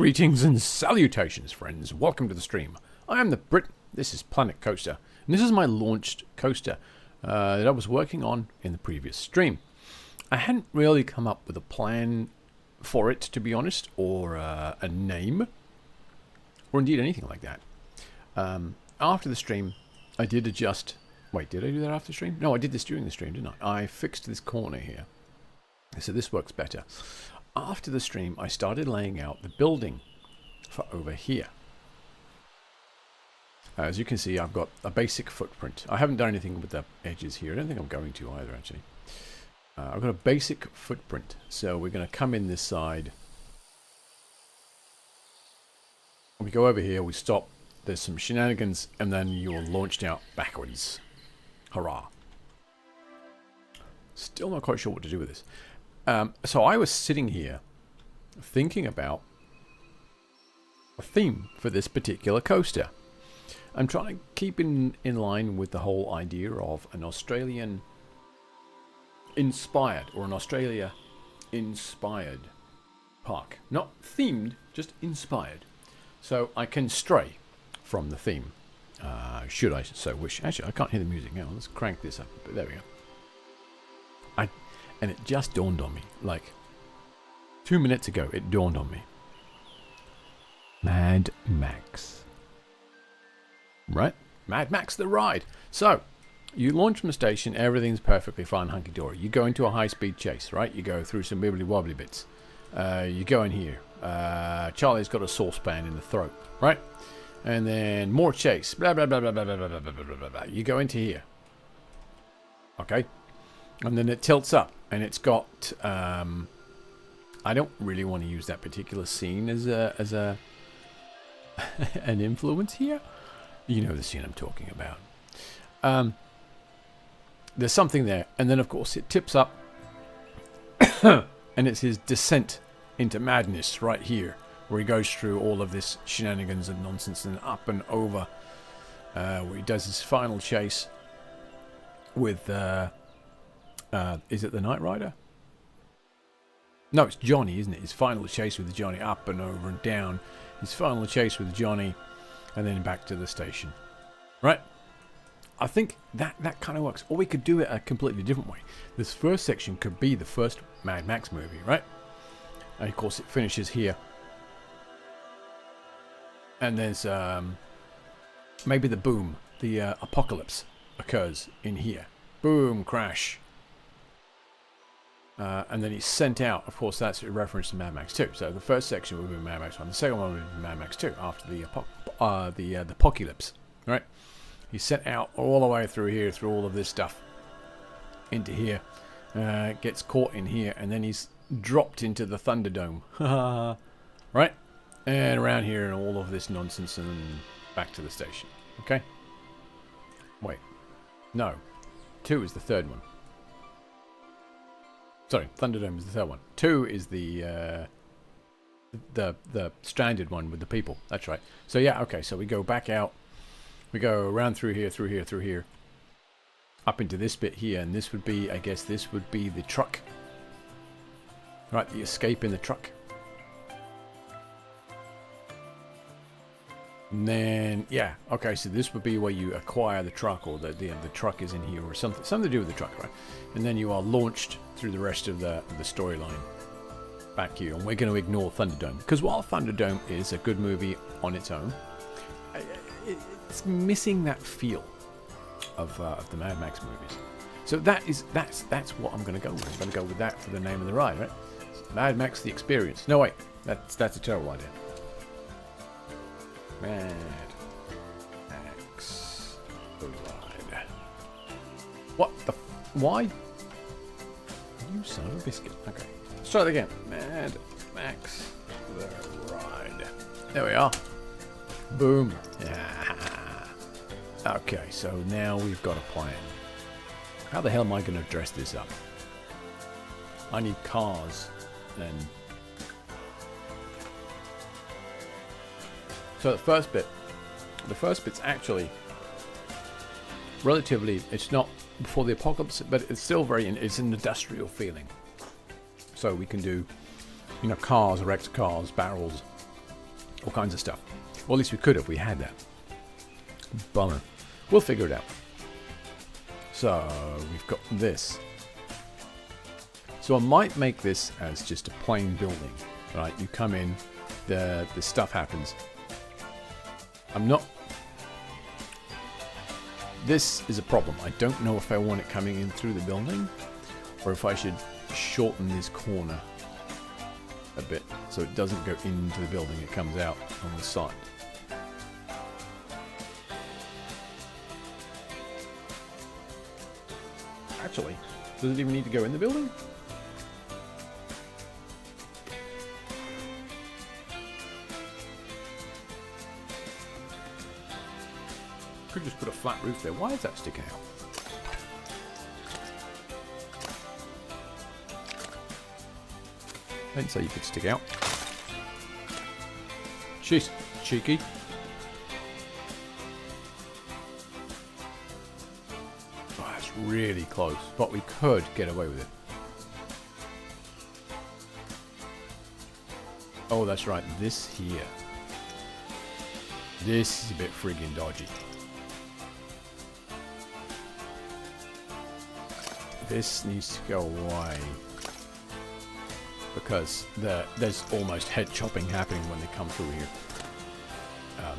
Greetings and salutations, friends. Welcome to the stream. I am the Brit. This is Planet Coaster. And this is my launched coaster that I was working on in the previous stream. I hadn't really come up with a plan for it, to be honest, or a name, or indeed anything like that. After the stream, I did adjust... Wait, did I do that after the stream? No, I did this during the stream, didn't I? I fixed this corner here. So this works better. After the stream, I started laying out the building for over here. As you can see, I've got a basic footprint. I haven't done anything with the edges here. I don't think I'm going to either, actually. I've got a basic footprint. So we're going to come in this side. We go over here, we stop. There's some shenanigans, and then you're launched out backwards. Hurrah. Still not quite sure what to do with this. So I was sitting here thinking about a theme for this particular coaster. I'm trying to keep in line with the whole idea of an Australian inspired or an Australia inspired park. Not themed, just inspired. So I can stray from the theme. Should I so wish. Actually, I can't hear the music now. Let's crank this up a bit. There we go. And it just dawned on me, like 2 minutes ago, it dawned on me. Mad Max. Right? Mad Max the ride. So, you launch from the station, everything's perfectly fine, hunky-dory. You go into a high-speed chase, right? You go through some wibbly-wobbly bits. You go in here. Charlie's got a saucepan in the throat, right? And then more chase. Blah, blah, blah, blah, blah, blah, blah, blah, blah, blah, blah. You go into here. Okay? And then it tilts up, and it's got. I don't really want to use that particular scene as a an influence here. You know the scene I'm talking about. There's something there, and then of course it tips up, and it's his descent into madness right here, where he goes through all of this shenanigans and nonsense, and up and over, where he does his final chase with. Is it the Knight Rider? No, it's Johnny, isn't it? His final chase with Johnny, up and over and down. His final chase with Johnny, and then back to the station. Right? I think that kind of works. Or we could do it a completely different way. This first section could be the first Mad Max movie, right? And of course it finishes here. And there's maybe the boom, the apocalypse occurs in here. Boom, crash. And then he's sent out. Of course, that's a reference to Mad Max 2. So the first section would be Mad Max 1. The second one would be Mad Max 2 after the apocalypse. Right? He's sent out all the way through here, through all of this stuff, into here. Gets caught in here, and then he's dropped into the Thunderdome. Right? And around here, and all of this nonsense, and back to the station. Okay? Wait. No. 2 is the third one. Sorry, Thunderdome is the third one. 2 is the stranded one with the people. That's right. So yeah, okay. So we go back out. We go around through here, through here, through here, up into this bit here, and this would be, I guess, this would be the truck. Right, the escape in the truck. And then, yeah, okay, so this would be where you acquire the truck, or the truck is in here, or something to do with the truck, right? And then you are launched through the rest of the storyline back here, and we're going to ignore Thunderdome, because while Thunderdome is a good movie on its own, it's missing that feel of the Mad Max movies. So that's what I'm going to go with. I'm going to go with that for the name of the ride, right? Mad Max the Experience. No, wait, that's a terrible idea. Mad Max the ride. What the? Why? You son of a biscuit. Okay, let's try that again. Mad Max the ride. There we are. Boom. Yeah. Okay, so now we've got a plan. How the hell am I going to dress this up? I need cars and. So the first bit's actually relatively, it's not before the apocalypse, but it's still it's an industrial feeling. So we can do, cars, wrecked cars, barrels, All kinds of stuff. Well, at least we could if we had that. Bummer. We'll figure it out. So, we've got this. So I might make this as just a plain building. Right, you come in, the stuff happens. I'm not... This is a problem. I don't know if I want it coming in through the building, or if I should shorten this corner a bit so it doesn't go into the building, it comes out on the side. Actually, does it even need to go in the building? Could just put a flat roof there. Why is that sticking out? I didn't say you could stick out. Jeez, cheeky. Oh, that's really close, but we could get away with it. Oh, that's right. This here. This is a bit friggin' dodgy. This needs to go away because there's almost head chopping happening when they come through here.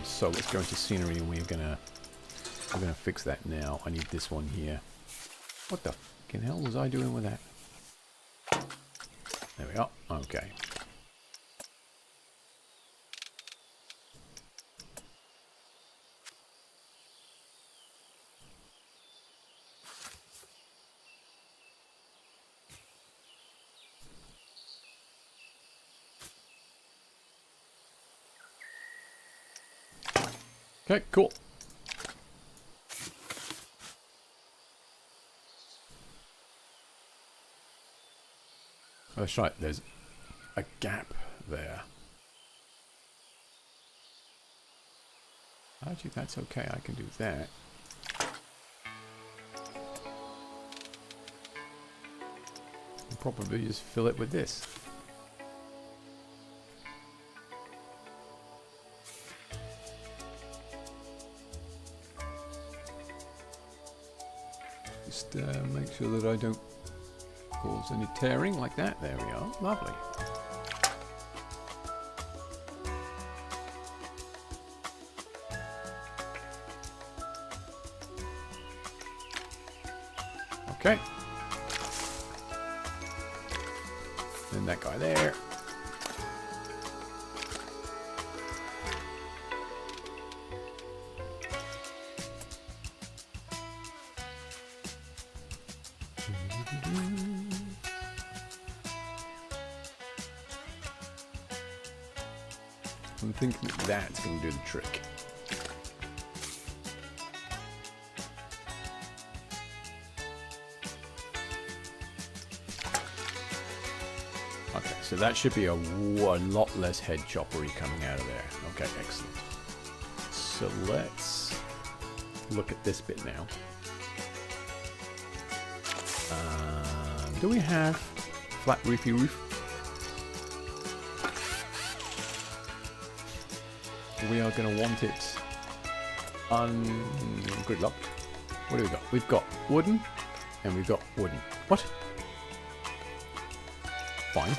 So let's go into scenery and we're gonna fix that now. I need this one here. What the fucking hell was I doing with that? There we are. Okay. Okay, cool. That's right, there's a gap there. Actually, that's okay, I can do that. I'll probably just fill it with this. Just make sure that I don't cause any tearing like that. There we are. Lovely. Okay. Then that guy there. I'm thinking that's going to do the trick. Okay, so that should be a lot less head choppery coming out of there. Okay, excellent. So let's look at this bit now. Do we have flat roofy roof? We are going to want it good luck. What do we got? We've got wooden and we've got wooden. What? Fine.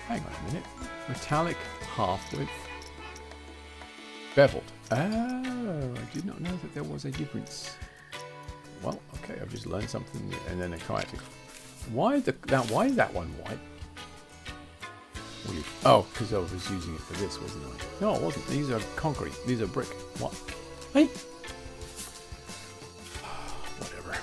Hang on a minute. Metallic half width. Beveled. Oh, I did not know that there was a difference. Well, okay, I've just learned something new. And then a kayaking. Why is that one white? Weird. Oh, because I was using it for this, wasn't I? No, it wasn't. These are concrete. These are brick. What? Hey. Whatever.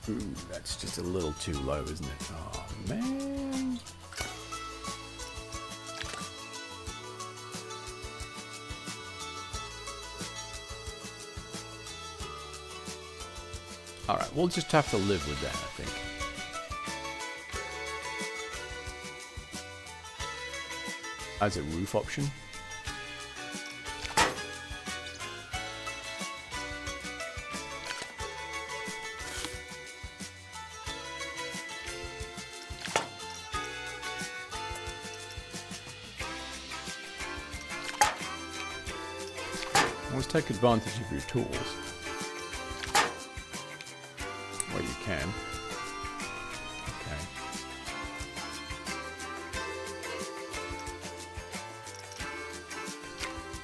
Ooh, that's just a little too low, isn't it? Oh, man. Alright, we'll just have to live with that, I think. As a roof option. always take advantage of your tools. Where you can. Okay.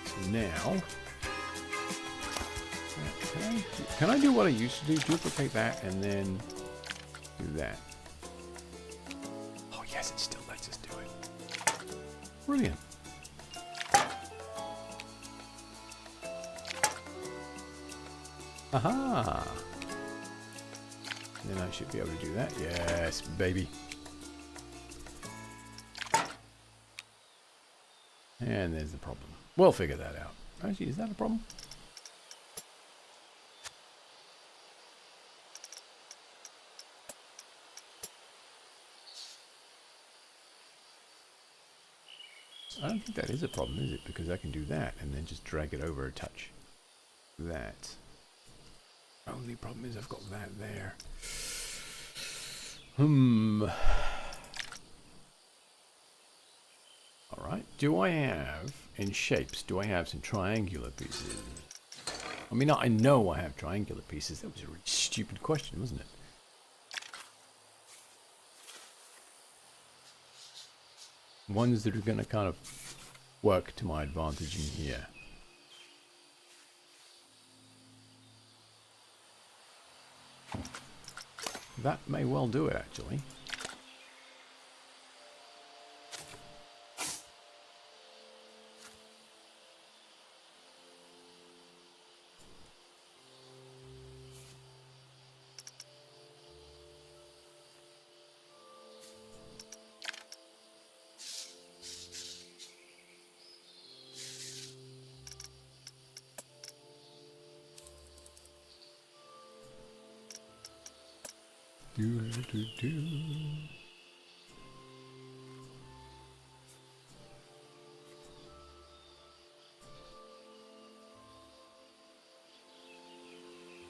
So now... Okay. Can I do what I used to do? Duplicate that and then do that. Oh yes, it still lets us do it. Brilliant. Aha! Then I should be able to do that. Yes, baby. And there's the problem. We'll figure that out. Actually, is that a problem? I don't think that is a problem, is it? Because I can do that and then just drag it over a touch. That. Only problem is I've got that there. Alright. Do I have, in shapes, do I have some triangular pieces? I mean, I know I have triangular pieces. That was a really stupid question, wasn't it? Ones that are going to kind of work to my advantage in here. That may well do it, actually.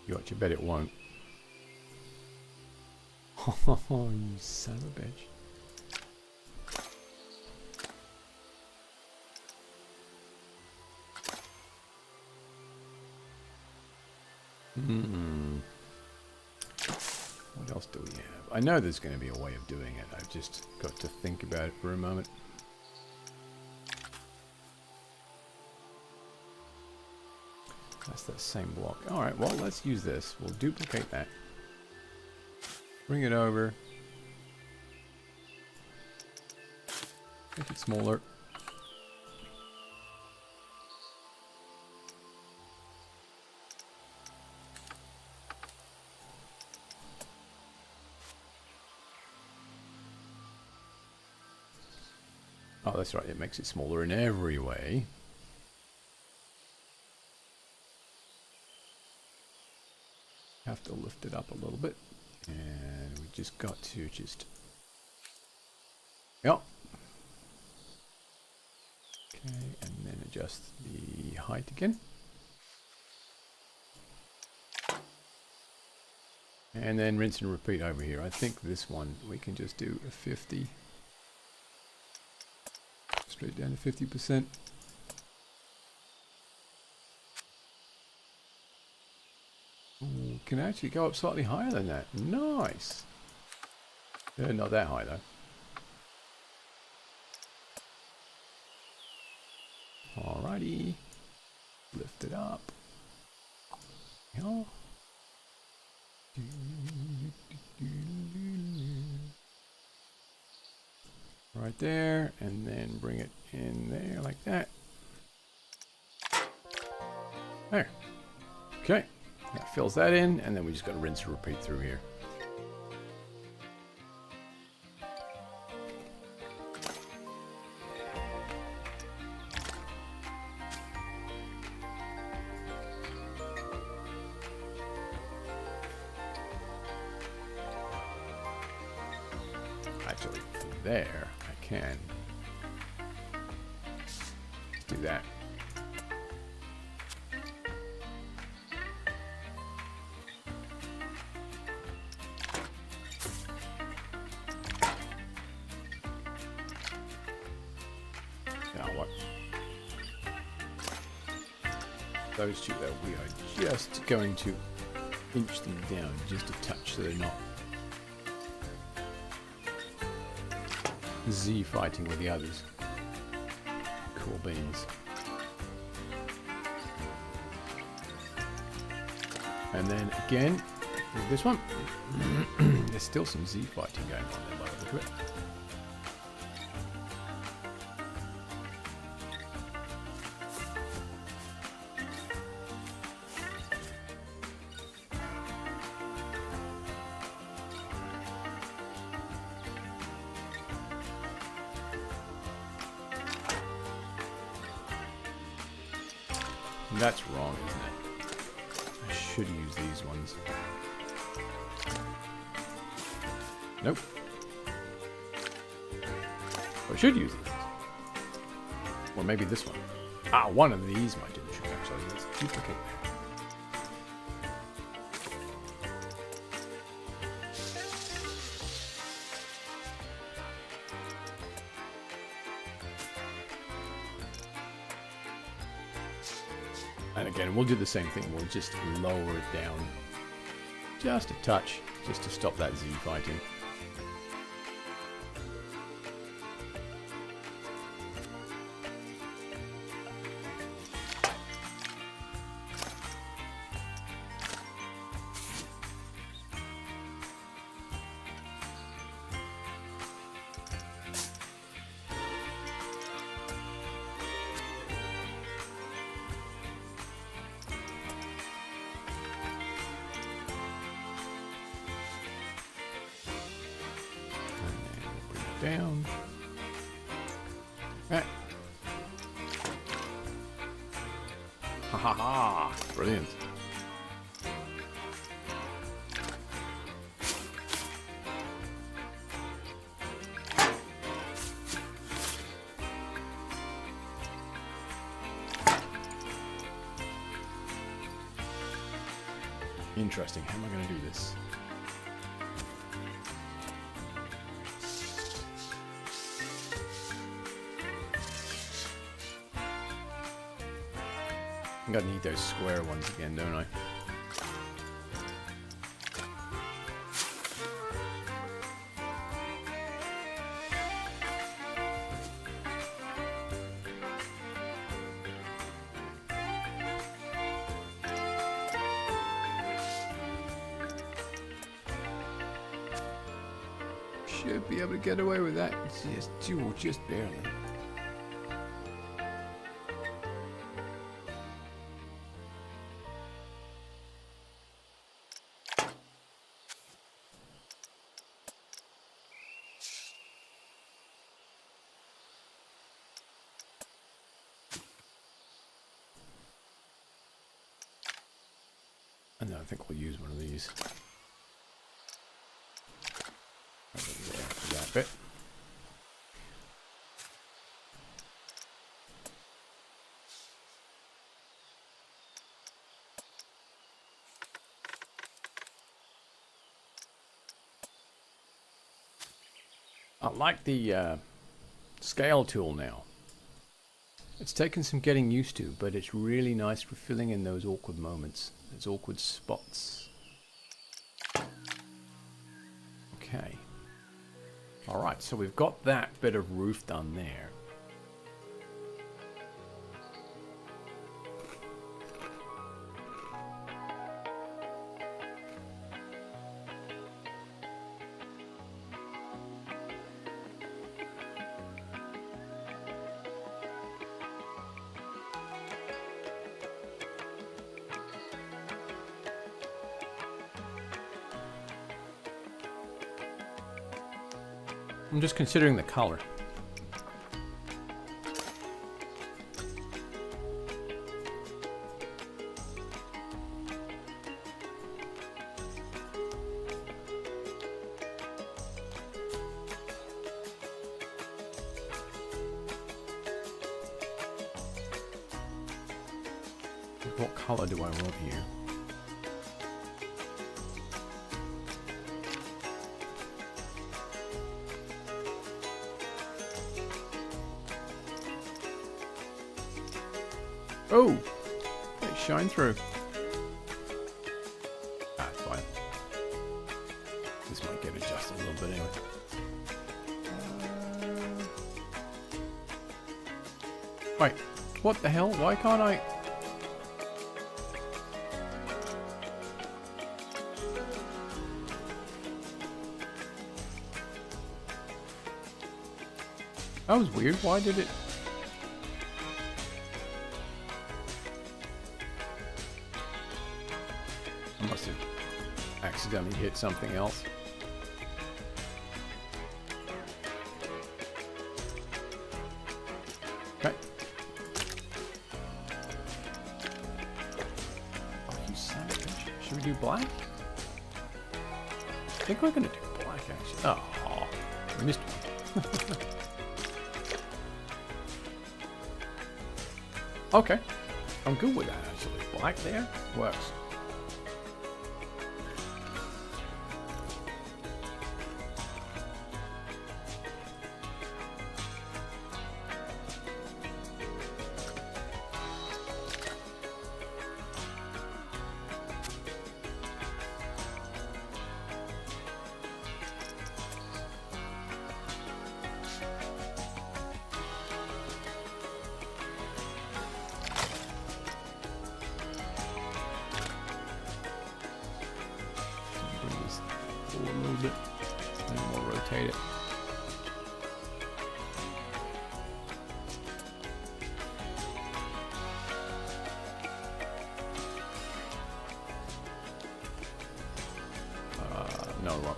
You watch, you bet it won't. Oh, you son of a bitch. What else do we have? I know there's going to be a way of doing it. I've just got to think about it for a moment. That's that same block. Alright, well, let's use this. We'll duplicate that. Bring it over. Make it smaller. Oh, that's right. It makes it smaller in every way. Have to lift it up a little bit. And we just got to just... Yep. Okay, and then adjust the height again. And then rinse and repeat over here. I think this one we can just do a 50. Straight down to 50%. Ooh, can actually go up slightly higher than that. Nice. Not that high though. Alrighty. Lift it up. Yeah. Right there, and then bring it in there like that. There. Okay. That fills that in, and then we just got to rinse and repeat through here. Actually, there I can do that. Now what? those two though, we are just going to inch them down just a touch so they're not Z fighting with the others. Cool beans. And then again, with this one, there's still some Z fighting going on there by the look of it. That's wrong, isn't it? I should use these ones. Nope. I should use these. Or maybe this one. Ah, one of these might do the trick, actually. Let's duplicate that. And again, we'll do the same thing. We'll just lower it down just a touch, just to stop that Z fighting. Down. Right. Ha ha ha! Brilliant. Interesting. How am I going to do this? I'm gonna need those square ones again, don't I? Should be able to get away with that. It's just barely. And I think we'll use one of these. That bit. I like the scale tool now. It's taken some getting used to, but it's really nice for filling in those awkward moments, those awkward spots. Okay. Alright, so we've got that bit of roof done there. I'm just considering the color. What color do I want here? Oh, it shine through. That's fine. This might get adjusted a little bit anyway. Wait, what the hell? Why can't I? That was weird. Why did it? I must have accidentally hit something else. Okay. Oh, you son of a bitch. Should we do black? I think we're gonna do black actually. Oh, I missed one. Okay, I'm good with that actually. Black there works. A little bit, and we'll rotate it. No, what?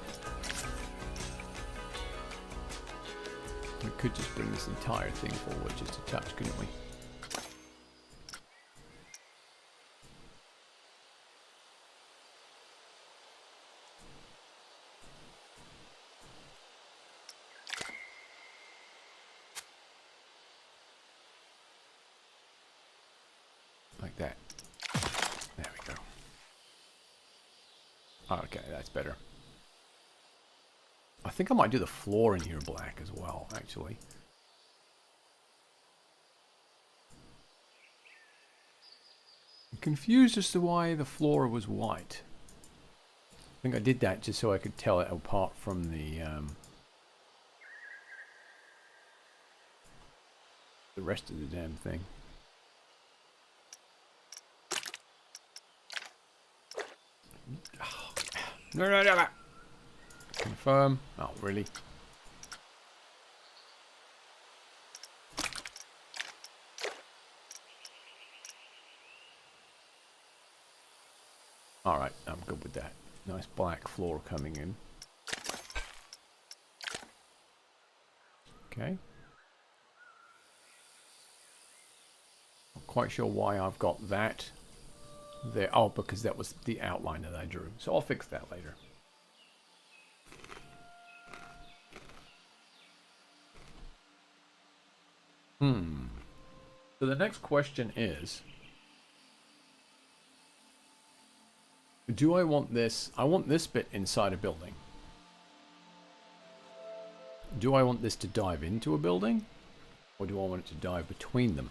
We could just bring this entire thing forward just a touch, couldn't we? Like that. There we go. Okay, that's better. I think I might do the floor in here black as well, actually. I'm confused as to why the floor was white. I think I did that just so I could tell it apart from the rest of the damn thing. Oh. No. Confirm. Oh, really? Alright, I'm good with that. Nice black floor coming in. Okay. Not quite sure why I've got that there. Oh, because that was the outline that I drew. So I'll fix that later. So the next question is, do I want this? I want this bit inside a building. Do I want this to dive into a building? Or do I want it to dive between them?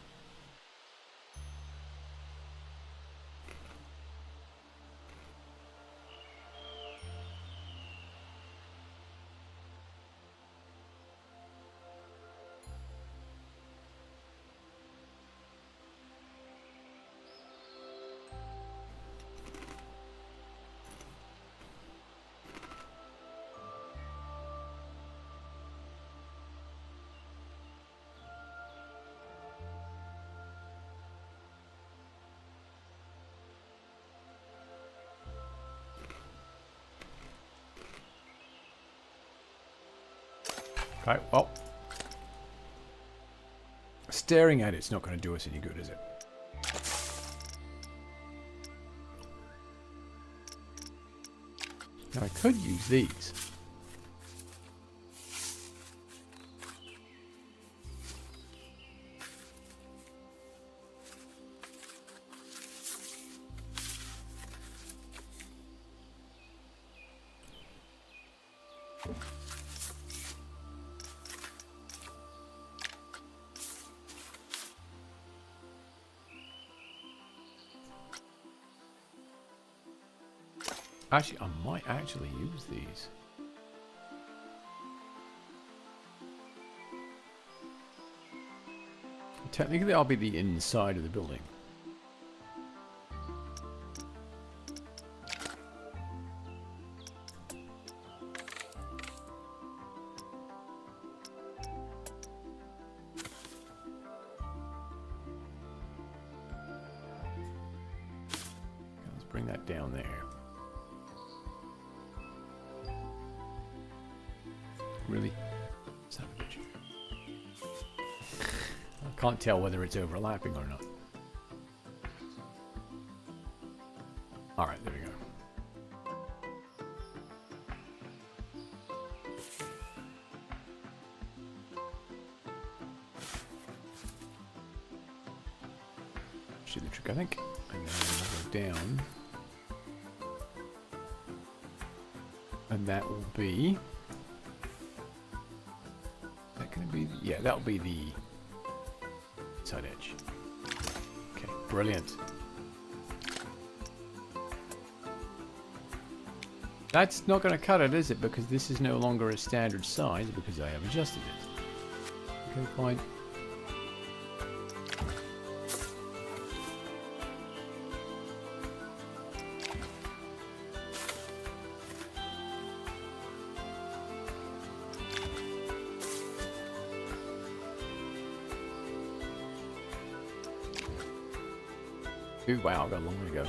Okay, well, staring at it's not going to do us any good, is it? Now I could use these. Actually, I might actually use these. Technically, I'll be the inside of the building. Let's bring that down there. Really? Son of a bitch. I can't tell whether it's overlapping or not. Alright, there we go. Shoot the trick, I think. And then we'll go down. And that will be... Is that going to be... Yeah, that'll be the side edge. Okay, brilliant. That's not going to cut it, is it? Because this is no longer a standard size because I have adjusted it. Okay, fine. Ooh, wow, I've got a long way to go.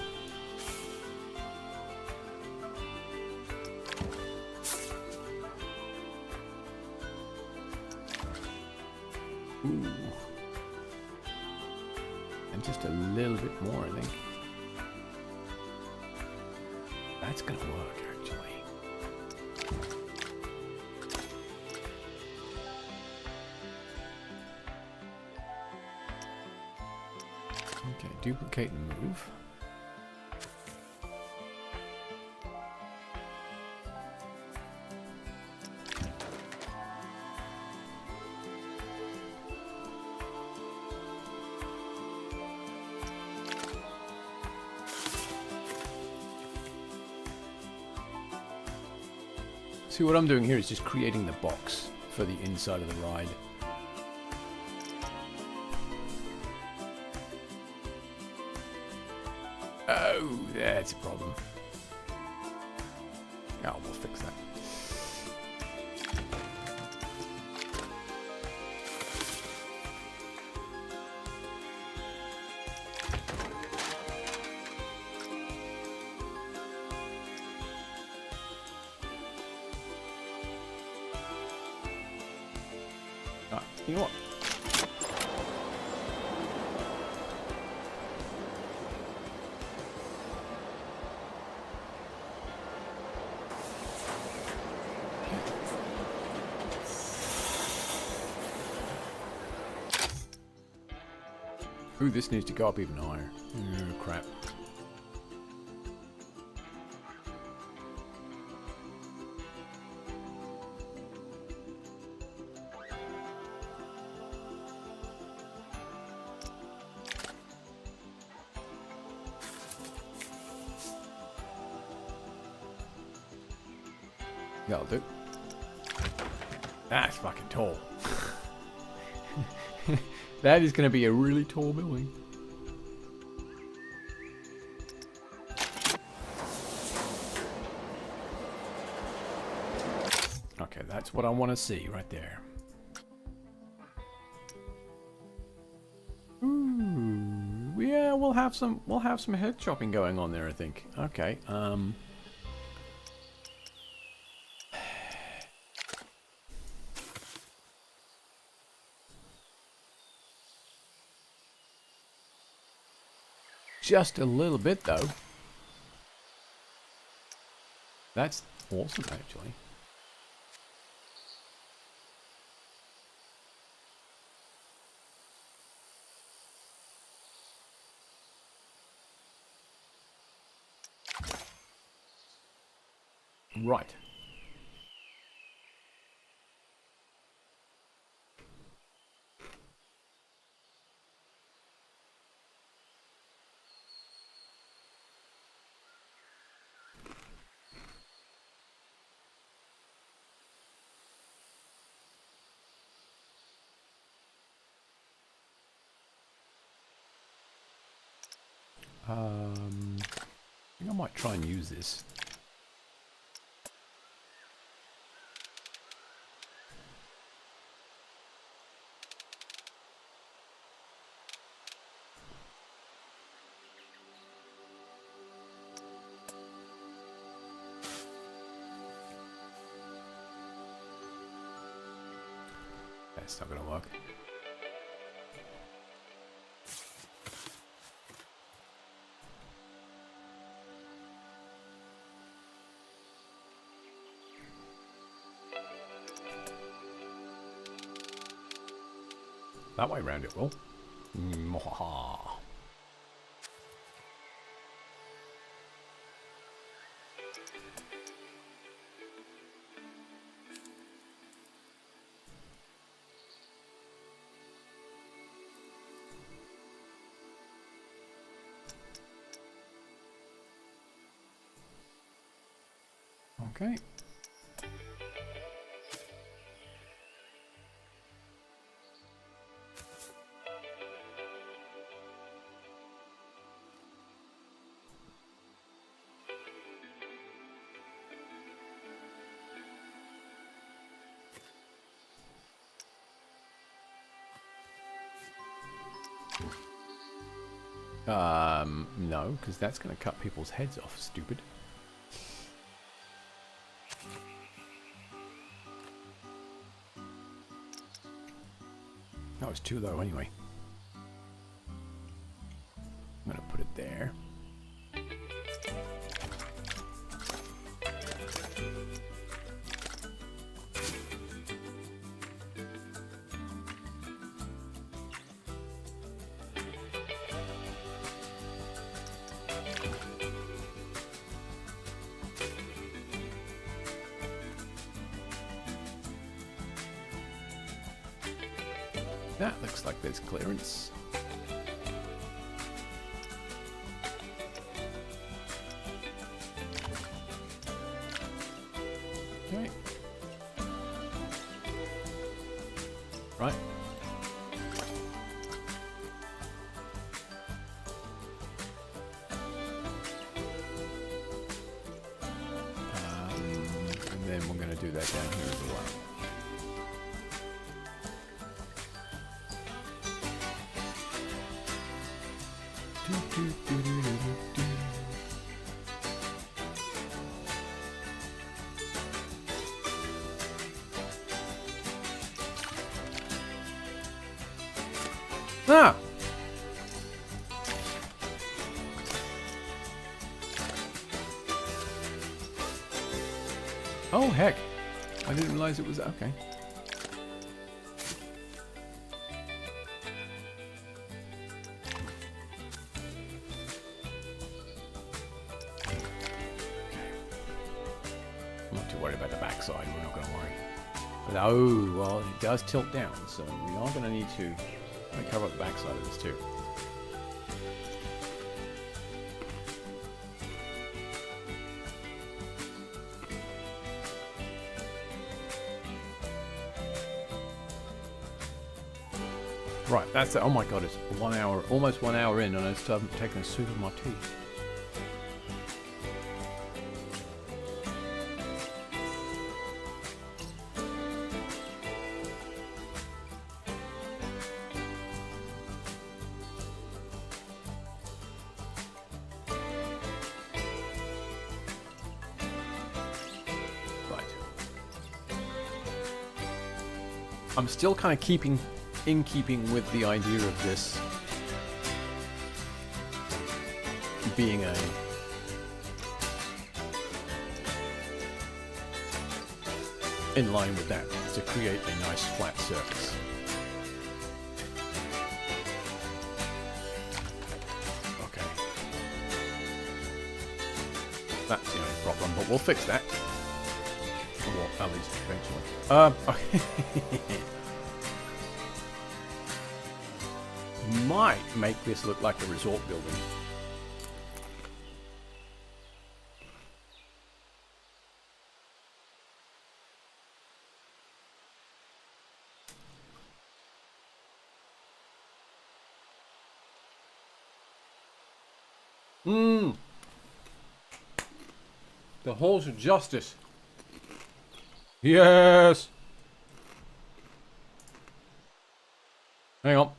Ooh. And just a little bit more, I think. That's gonna work, actually. Okay, duplicate and move. See, what I'm doing here is just creating the box for the inside of the ride. Oh, that's a problem. Oh, we'll fix that. Right, you know what? Ooh, this needs to go up even higher. Oh, crap. That'll do. That's fucking tall. That is going to be a really tall building. Okay, that's what I want to see right there. Ooh, yeah, we'll have some head chopping going on there, I think. Okay, just a little bit, though. That's awesome, actually. Right. I think I might try and use this. That's not going to work. That way round it will. Mwahaha. Okay. No, because that's going to cut people's heads off, stupid. That was too low anyway. I'm going to put it there. That looks like there's clearance. Okay. Right. And then we're going to do that down here as well. Ah! Oh, heck. I didn't realize it was... Okay. I'm not too worried about the backside. We're not going to worry. But oh, well, it does tilt down, so we are going to need to cover up the backside of this too. Right, that's it. Oh my god, it's 1 hour, almost 1 hour in, and I still haven't taken a sip of my tea. I'm still kind of keeping with the idea of this being in line with that, to create a nice flat surface. Okay. That's the only problem, but we'll fix that. Well, at least eventually. Okay. Might make this look like a resort building. Mmm. The halls of justice. Yes. Hang on.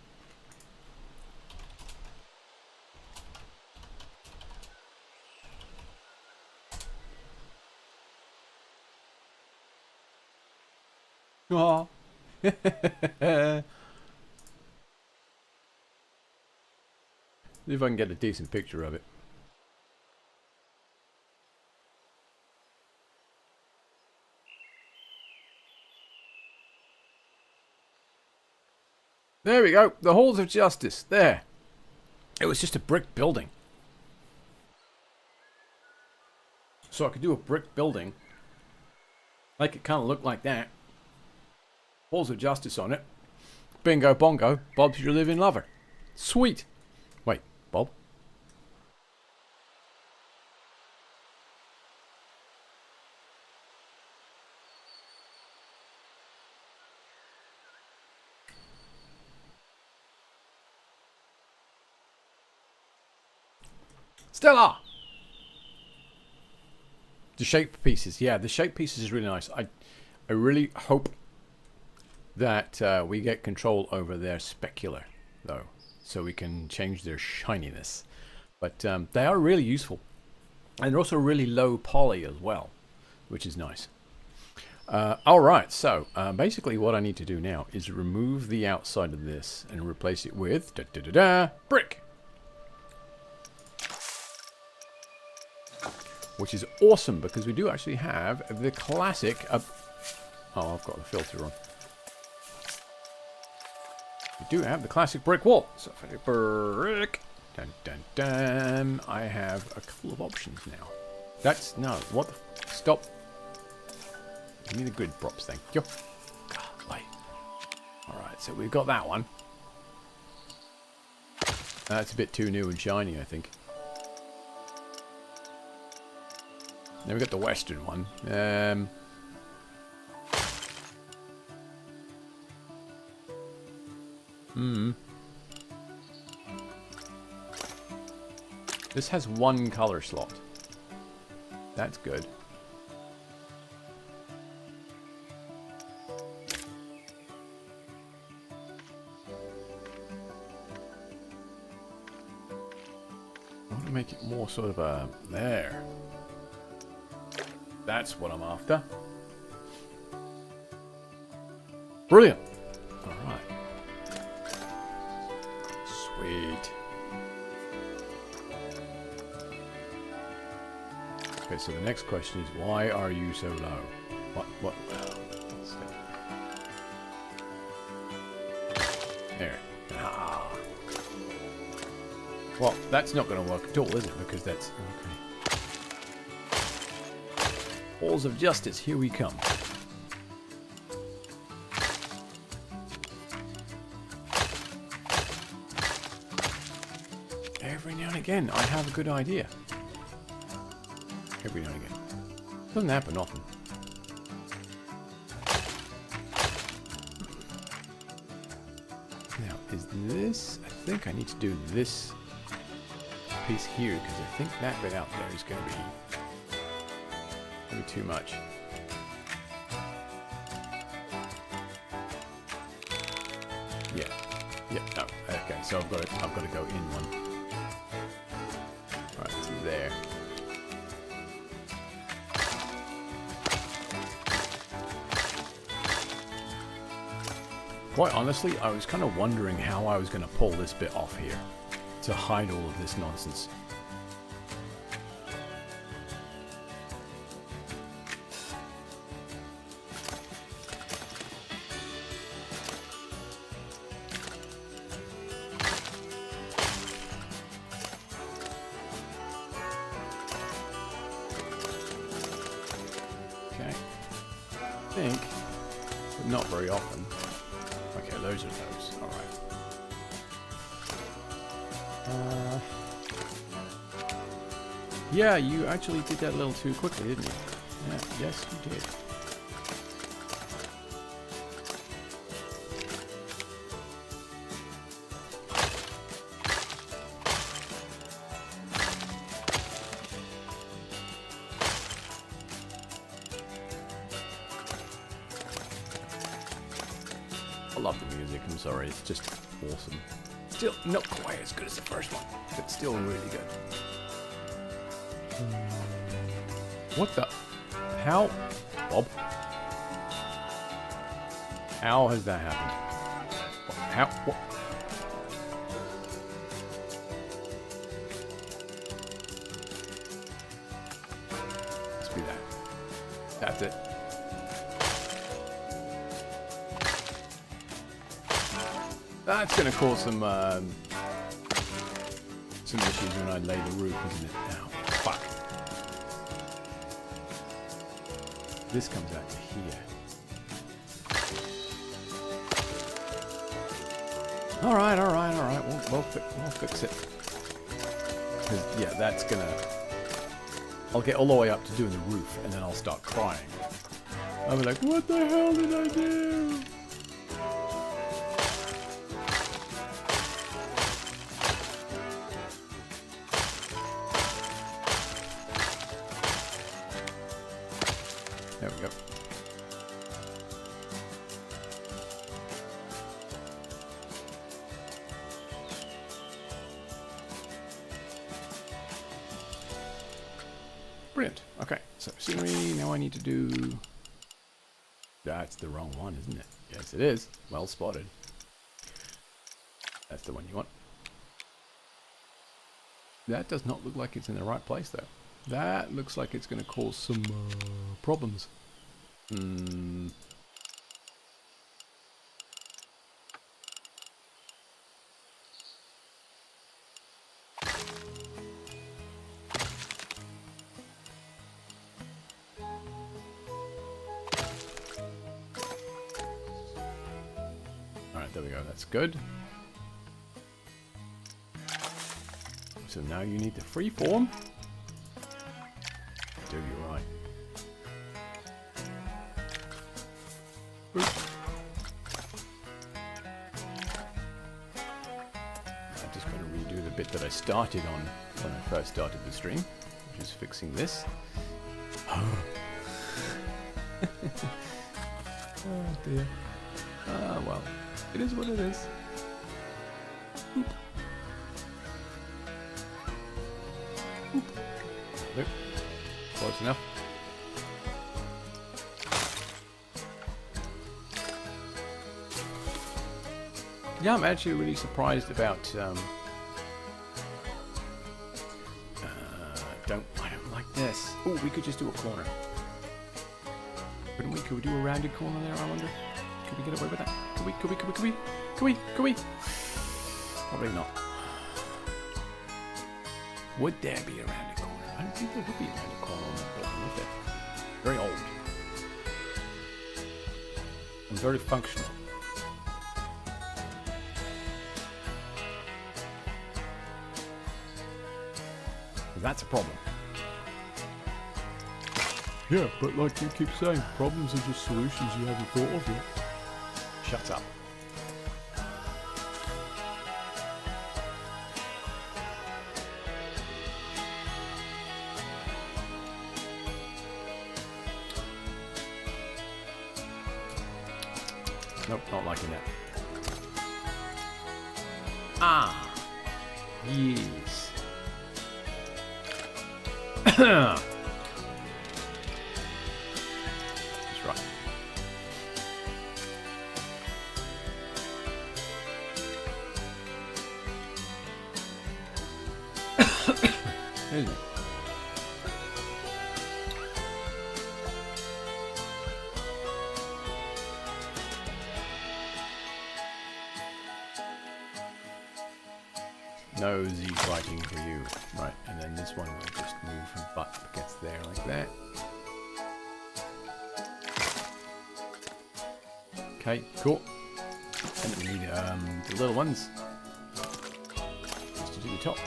Oh. See if I can get a decent picture of it. There we go. The halls of justice. There. It was just a brick building. So I could do a brick building. Make it kind of look like that. Halls of justice on it. Bingo bongo. Bob's your living lover. Sweet. Wait, Bob? Stella! The shape pieces. Yeah, the shape pieces is really nice. I really hope that we get control over their specular, though, so we can change their shininess. But they are really useful. And they're also really low poly as well, which is nice. Alright, so basically what I need to do now is remove the outside of this and replace it with brick. Which is awesome because we do actually have the classic... oh, I've got the filter on. We do have the classic brick wall. So for the brick... Dun, dun, dun. I have a couple of options now. That's... No, what the... Stop. Give me the grid props, thank you. Wait. Alright, so we've got that one. That's a bit too new and shiny, I think. Then we got the western one. This has one color slot. That's good. I want to make it more sort of a... There. That's what I'm after. Brilliant. All right. Sweet. Okay, so the next question is, why are you so low? What? Let's see. There. Ah. Well, that's not going to work at all, is it? Because that's... Okay. Halls of justice, here we come. Every now and again, I have a good idea. Every now and again. Doesn't happen often. Now, is this... I think I need to do this piece here, because I think that bit out there is going to be... too much. Yeah. No. Okay. So I've got to go in one. All right. So there. Quite honestly, I was kind of wondering how I was going to pull this bit off here to hide all of this nonsense. Think, but not very often. Okay, those are those. All right. Yeah, you actually did that a little too quickly, didn't you? Yeah, yes, you did. love the music. I'm sorry, it's just awesome. Still not quite as good as the first one, but still really good. What the? How? Bob? How has that happened? How? What? Let's be that. That's it. That's going to cause some issues when I lay the roof, isn't it? Ow, fuck. This comes out to here. All right. We'll fix it. 'Cause, yeah, that's gonna. I'll get all the way up to doing the roof, and then I'll start crying. I'll be like, "What the hell did I do?" There we go. Brilliant. Okay, so scenery, now I need to do... That's the wrong one, isn't it? Yes, it is. Well spotted. That's the one you want. That does not look like it's in the right place, though. That looks like it's going to cause some problems. Alright, there we go. That's good. So now you need the freeform. Do you right? Boop. I'm just going to redo the bit that I started on when I first started the stream, which is fixing this. Oh dear. Ah, well, it is what it is. Boop. Boop. Nope. Close enough. Yeah, I'm actually really surprised about. I don't like this. Oh, we could just do a corner. Couldn't we? Could we do a rounded corner there? I wonder. Could we get away with that? Could we? Probably not. Would there be a rounded corner? I don't think there would be a rounded corner on that building, would there? Very old. And very functional. That's a problem. Yeah, but like you keep saying, problems are just solutions you haven't thought of yet. Shut up. Nope, not liking that. Ah, yes. That's right. Excuse me. No Z fighting for you. Right, and then this one will just move from butt against there like that. Okay, cool. And then we need the little ones just to do the top.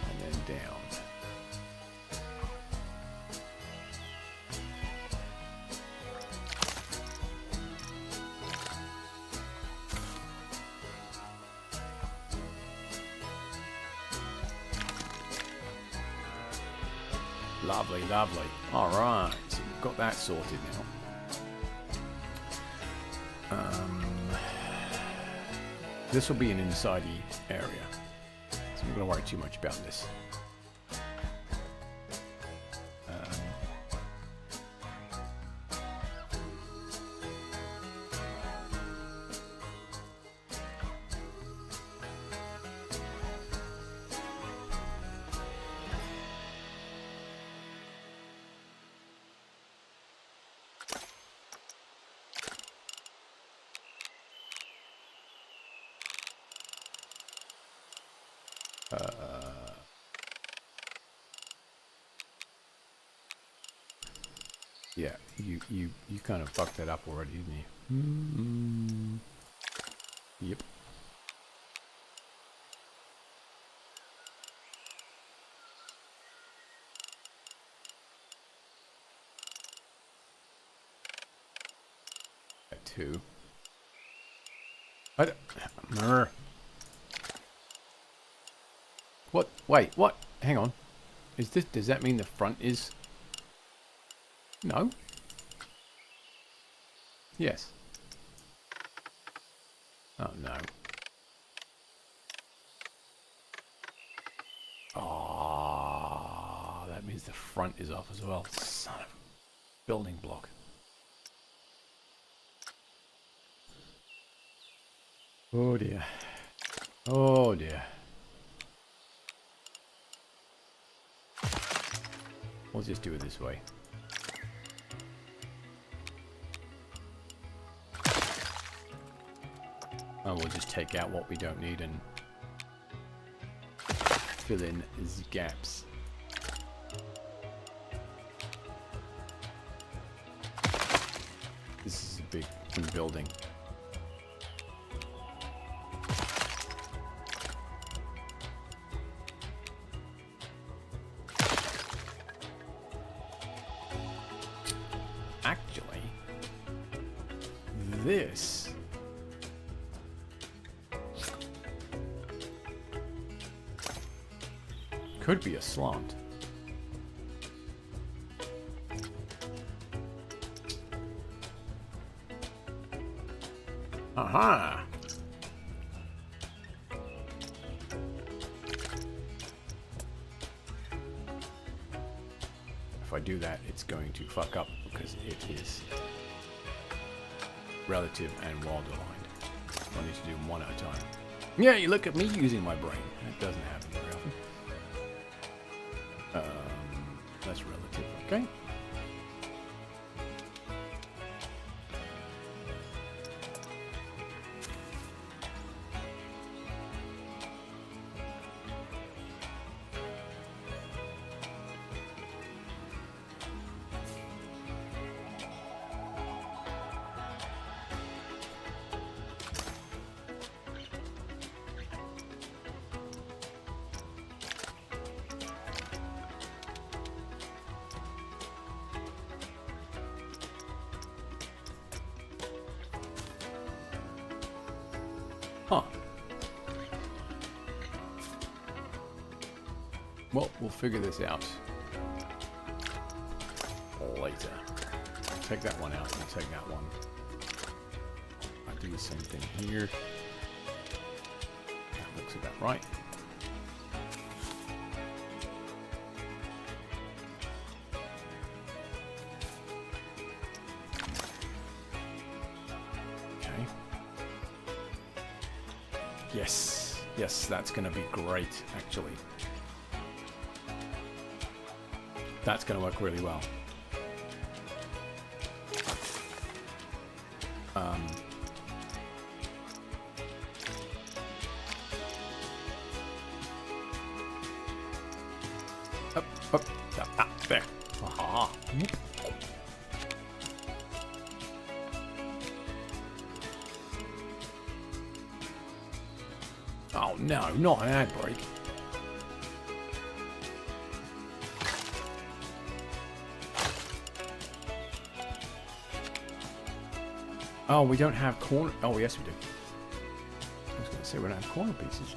And then down. Lovely, lovely. Alright, so we've got that sorted now. This will be an inside-y area, so I'm not going to worry too much about this. Yeah, you kind of fucked that up already, didn't you? Yep. That too. What? Wait, what? Hang on. Does that mean the front is... No? Yes. Oh, no. Oh, that means the front is off as well. Son of a building block. Oh, dear. Oh, dear. We'll just do it this way. And we'll just take out what we don't need and fill in the gaps. This is a big building. Actually, this could be a slant. Aha! If I do that, it's going to fuck up because it is relative and well aligned. I need to do them one at a time. Yeah, you look at me using my brain. That doesn't happen very often. That's relative, okay? Huh. Well, we'll figure this out later. I'll take that one out and I'll take that one. I'll do the same thing here. That looks about right. Yes, yes, that's going to be great, actually. That's going to work really well. Up, there. Aha. Oh no, not an ad break. Oh, we don't have corner. Oh, yes, we do. I was going to say we don't have corner pieces.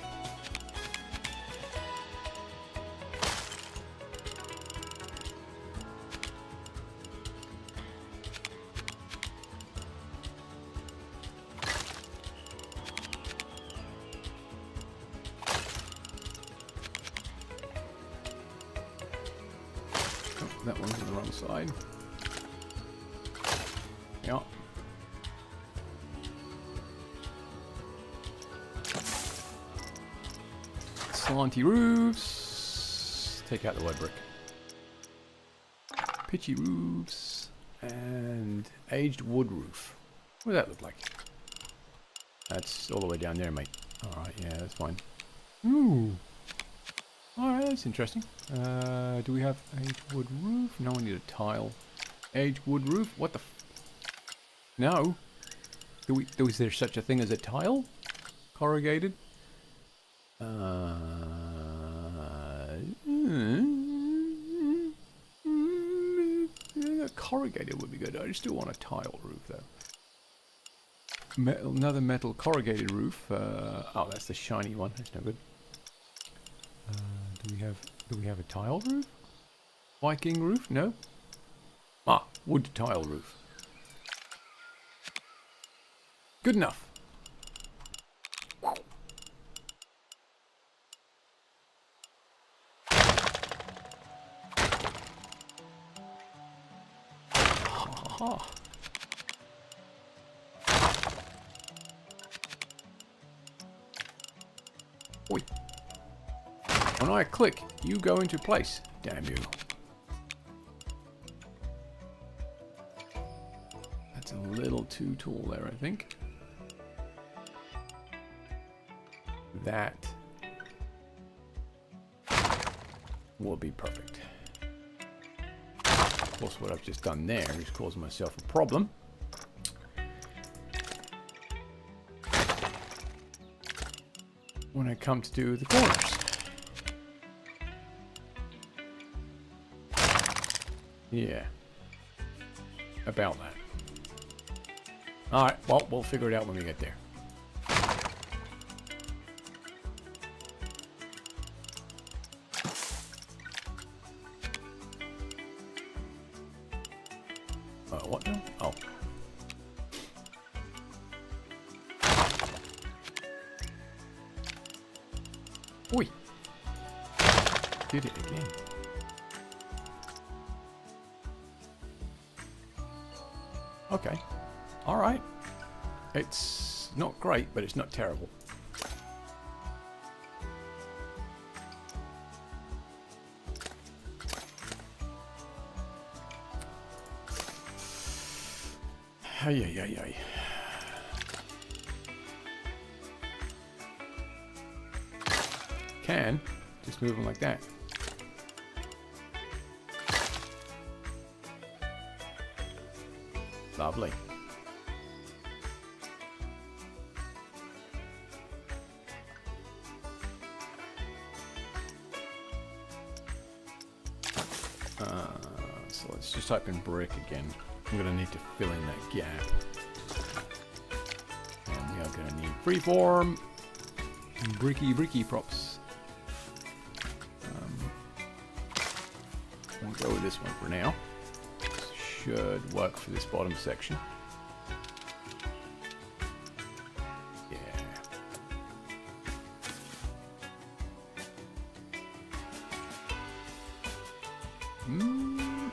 wrong side. Yeah. Slanty roofs. Take out the word brick. Pitchy roofs. And aged wood roof. What does that look like? That's all the way down there, mate. Alright, yeah, that's fine. Ooh. Alright, that's interesting. Do we have aged wood roof? No, I need a tile. Aged wood roof? What the f... No. Is there such a thing as a tile? Corrugated? Corrugated would be good. I still want a tile roof, though. Another metal corrugated roof. Oh, that's the shiny one. That's no good. Do we have a tile roof? Viking roof? No. Ah, wood tile roof. Good enough. Ha. Oi. When I click, you go into place. Damn you. That's a little too tall there, I think. That will be perfect. Of course, what I've just done there is caused myself a problem. When I come to do the corners. Yeah. About that. Alright, well, we'll figure it out when we get there. What now? Oh. Oi. Did it again. Okay. Alright. It's not great, but it's not terrible. Ay, ay, ay, ay. Can just move them like that. Lovely. So let's just type in brick again. I'm going to need to fill in that gap. And we are going to need freeform. Bricky props. We'll go with this one for now. Should work for this bottom section. Yeah.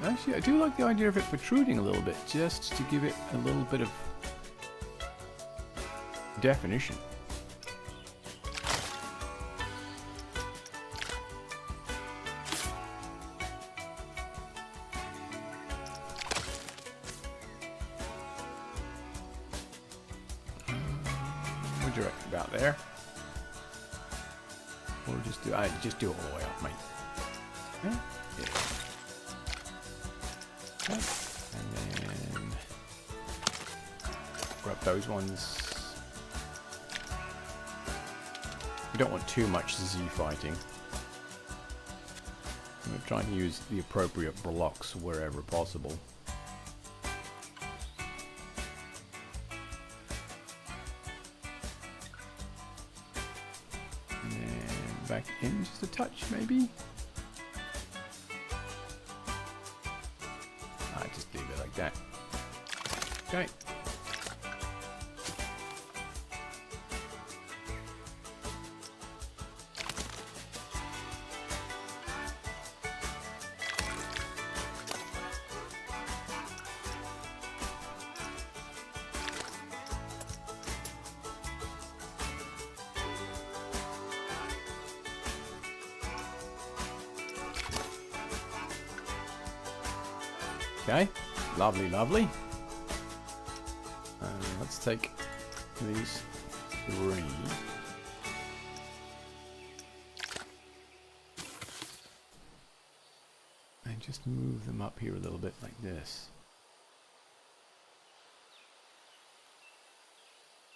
Actually, I do like the idea of it protruding a little bit, just to give it a little bit of definition. What do you reckon about there? Or just do it all the way up, mate. Yeah. Okay. And then grab those ones. We don't want too much Z fighting. I'm going to try and use the appropriate blocks wherever possible. And then back in just a touch, maybe. Just leave it like that. Okay. Okay, lovely, lovely. Let's take these 3. And just move them up here a little bit like this.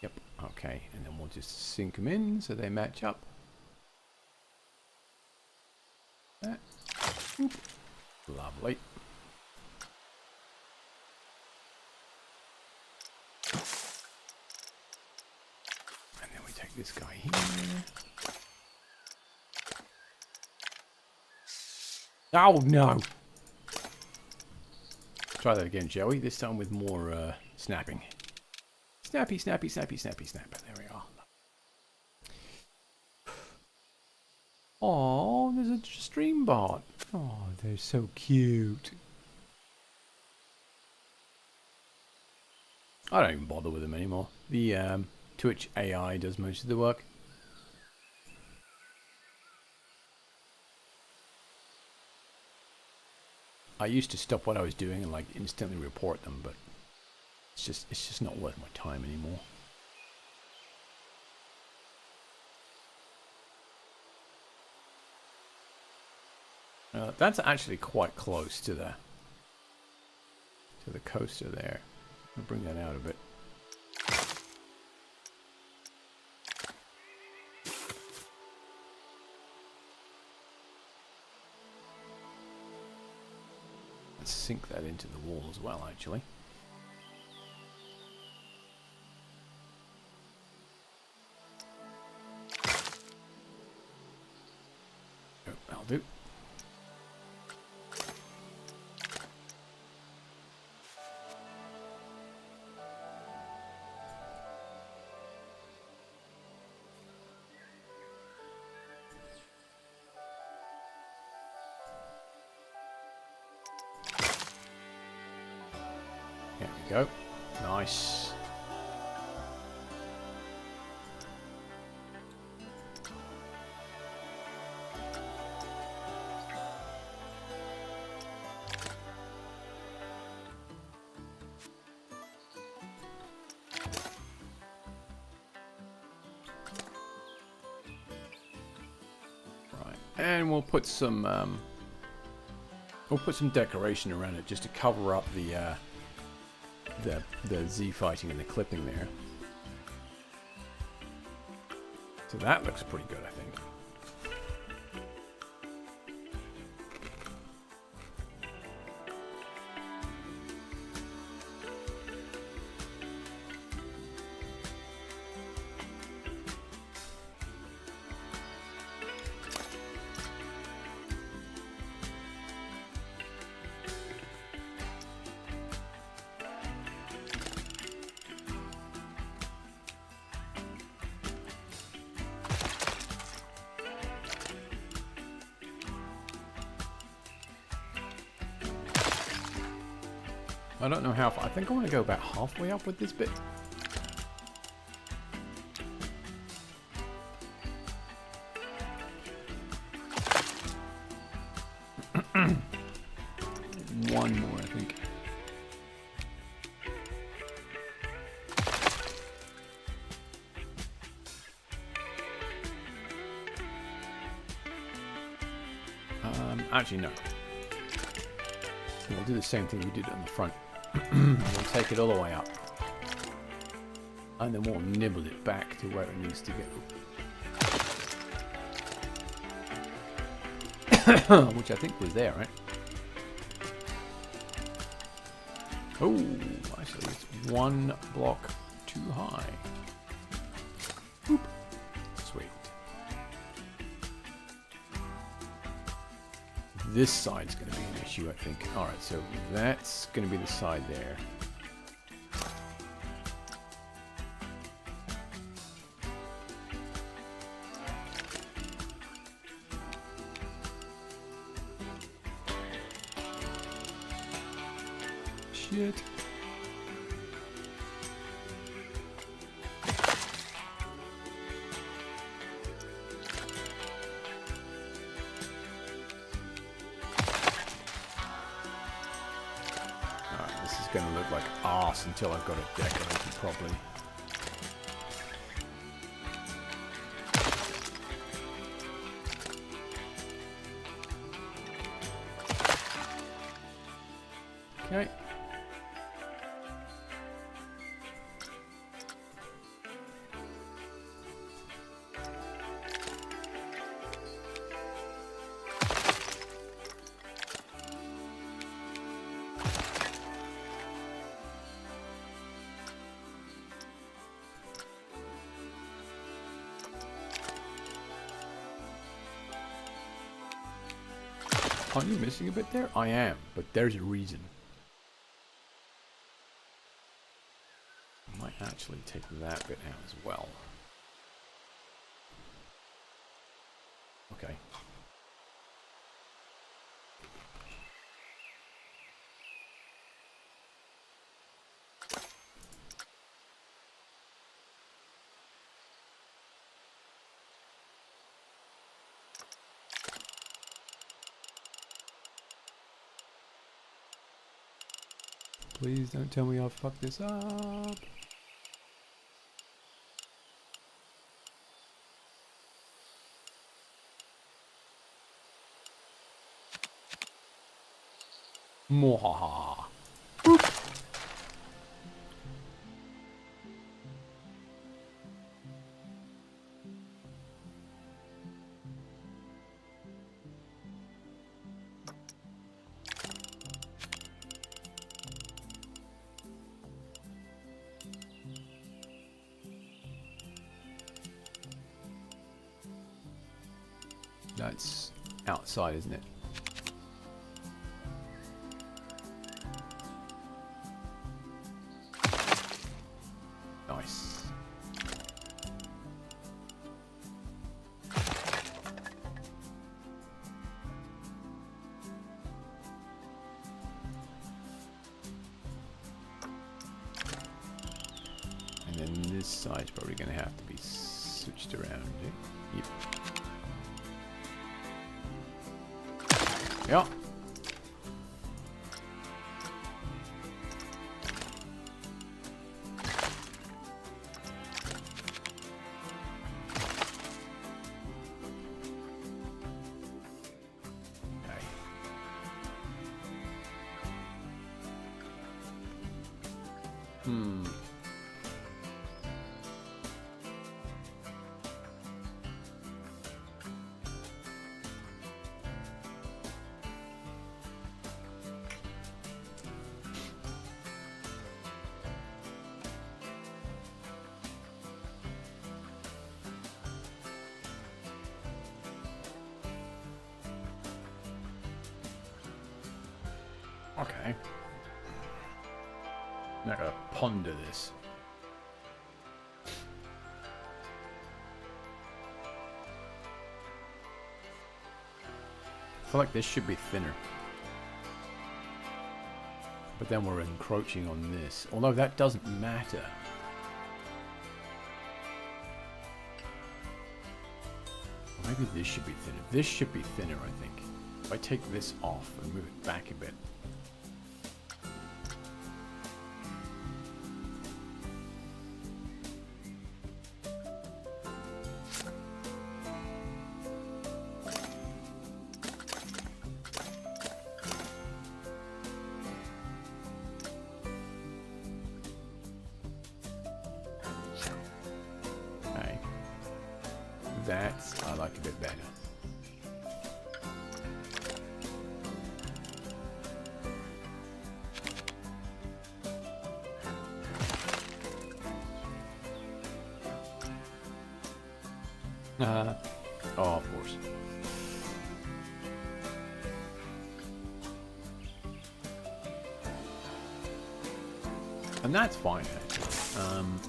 Yep, okay, and then we'll just sink them in so they match up. Lovely. And then we take this guy here. Oh no! Try that again, shall we? This time with more snapping. Snappy, snappy, snappy, snappy, snap. There we are. Oh, there's a stream bot. Oh, they're so cute. I don't even bother with them anymore. The Twitch AI does most of the work. I used to stop what I was doing and like instantly report them, but it's just not worth my time anymore. That's actually quite close to the coaster there. I'll bring that out a bit. Let's sink that into the wall as well, actually. Oh, that'll do. There we go. Nice. Right, and we'll put some decoration around it just to cover up the Z fighting and the clipping there. So that looks pretty good, I think. I don't know how far. I think I want to go about halfway up with this bit. One more, I think. Actually, no. We'll do the same thing we did on the front. We'll take it all the way up. And then we'll nibble it back to where it needs to go. Which I think was there, right? Oh, actually it's one block too high. Boop. Sweet. This side's going to be an issue, I think. Alright, so that's going to be the side there. Shit. this is going to look like arse until I've got it decorated properly. Okay. Aren't you missing a bit there? I am, but there's a reason. I might actually take that bit out as well. Okay. Please don't tell me I've fucked this up. Mwahaha. That's outside, isn't it? Nice. And then this side's probably going to have to be switched around. Yep. Yeah. Okay. Okay. Now I gotta ponder this. I feel like this should be thinner. But then we're encroaching on this. Although that doesn't matter. Maybe this should be thinner. This should be thinner, I think. If I take this off and move it back a bit. Okay. That I like a bit better. Oh, of course. And that's fine, actually.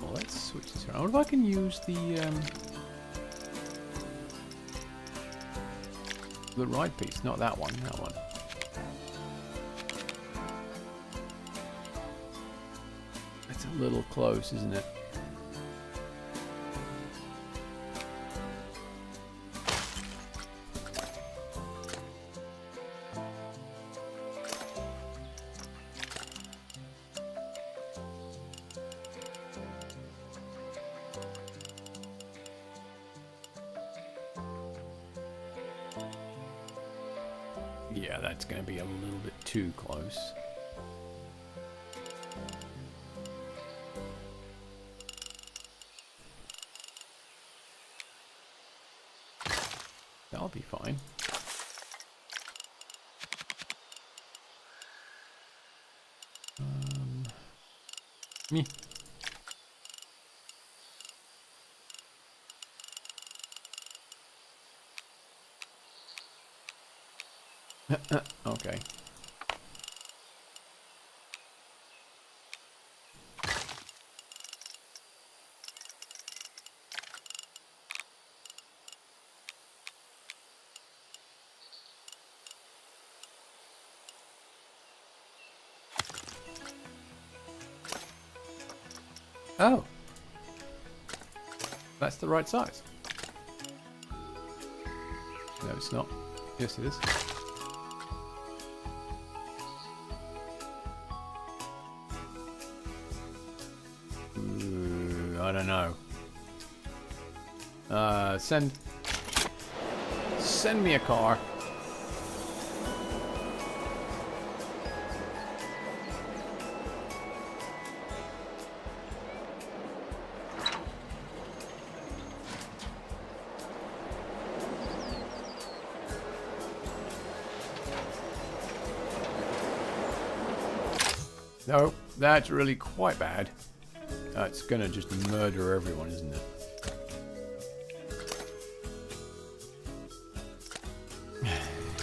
Well, let's switch this around. I wonder if I can use the right piece, not that one, that one. That's a little close, isn't it? Yeah, that's going to be a little bit too close. That'll be fine. Me. Okay. Oh. That's the right size. No, it's not. Yes, it is. Ooh, I don't know. Send me a car. No, that's really quite bad. It's gonna just murder everyone, isn't it?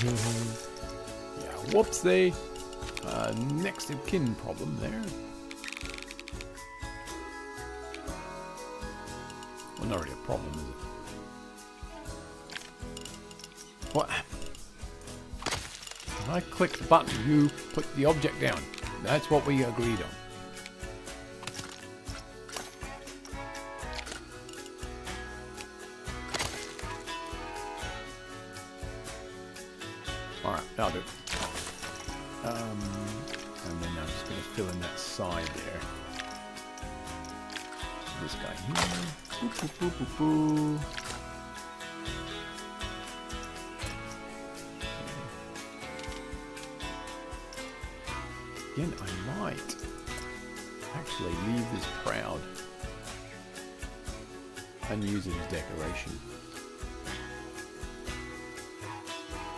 Yeah, whoopsie. Next of kin problem there. Well, not really a problem, is it? What? When I click the button, you put the object down. That's what we agreed on. Alright, that'll do. And then I'm just going to fill in that side there. This guy here. Boop, boop, boop, boop, boop. Again, I might actually leave this proud and use it as decoration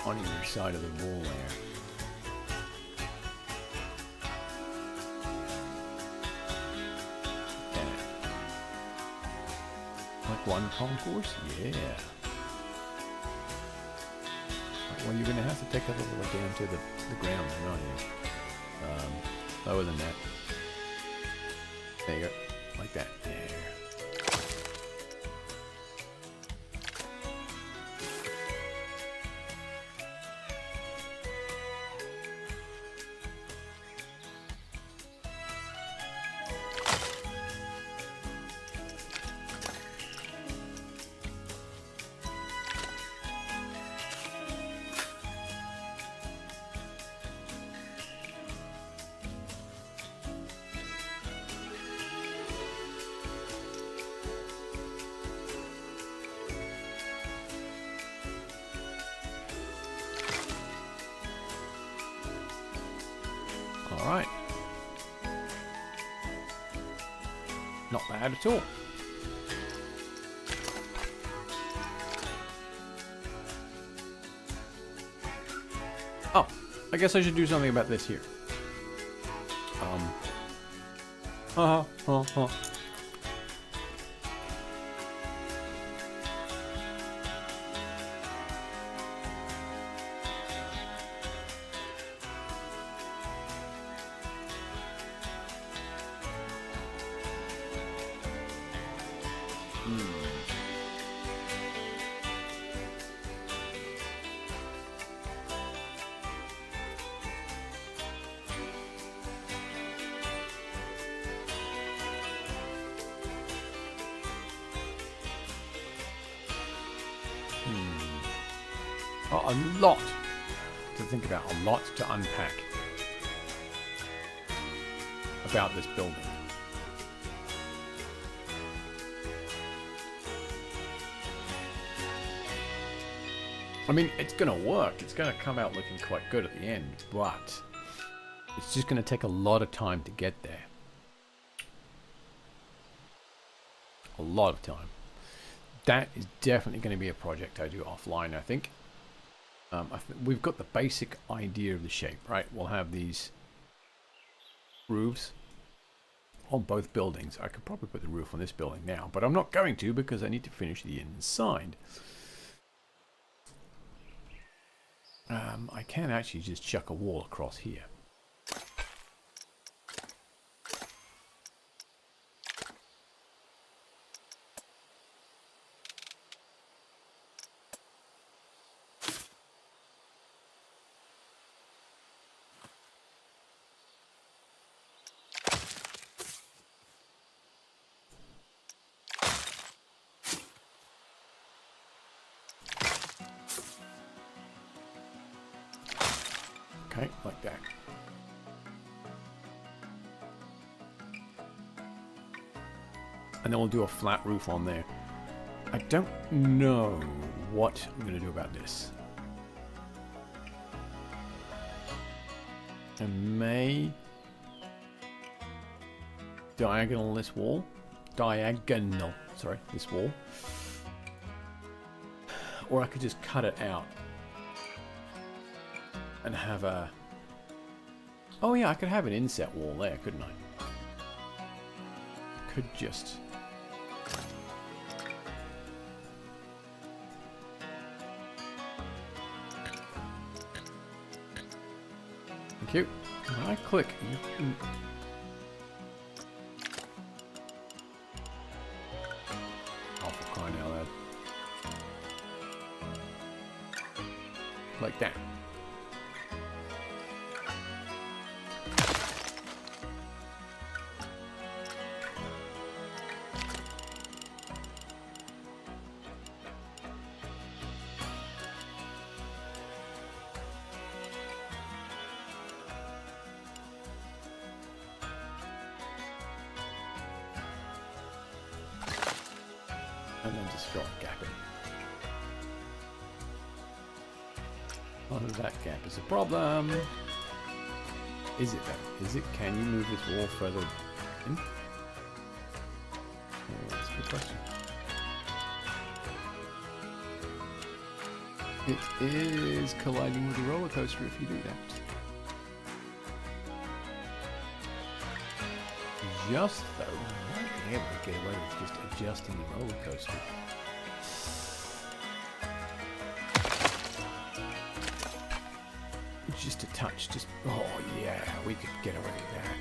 on either side of the wall there. Like one concourse? Yeah. Well, you're going to have to take a little way down to the ground then, aren't you? Lower than that. There you go. Like that. There. Alright. Not bad at all. Oh, I guess I should do something about this here. A lot to think about, a lot to unpack about this building. I mean, it's going to work. It's going to come out looking quite good at the end, but it's just going to take a lot of time to get there. A lot of time. That is definitely going to be a project I do offline, I think. We've got the basic idea of the shape, right? We'll have these roofs on both buildings. I could probably put the roof on this building now, but I'm not going to because I need to finish the inside. I can actually just chuck a wall across here. Okay, like that. And then we'll do a flat roof on there. I don't know what I'm going to do about this. I may diagonal this wall. Diagonal, sorry, this wall. Or I could just cut it out. And have a... Oh yeah, I could have an inset wall there, couldn't I? Could just... Thank you. When I click... Oh, for crying out loud. Like that. And then just fill a gap in. Oh, that gap is a problem. Is it though? Is it? Can you move this wall further in? Oh, that's a good question. It is colliding with the roller coaster if you do that. Just though, you might be able to get away with just adjusting the roller coaster. Just a touch, just, oh yeah, we could get away with that.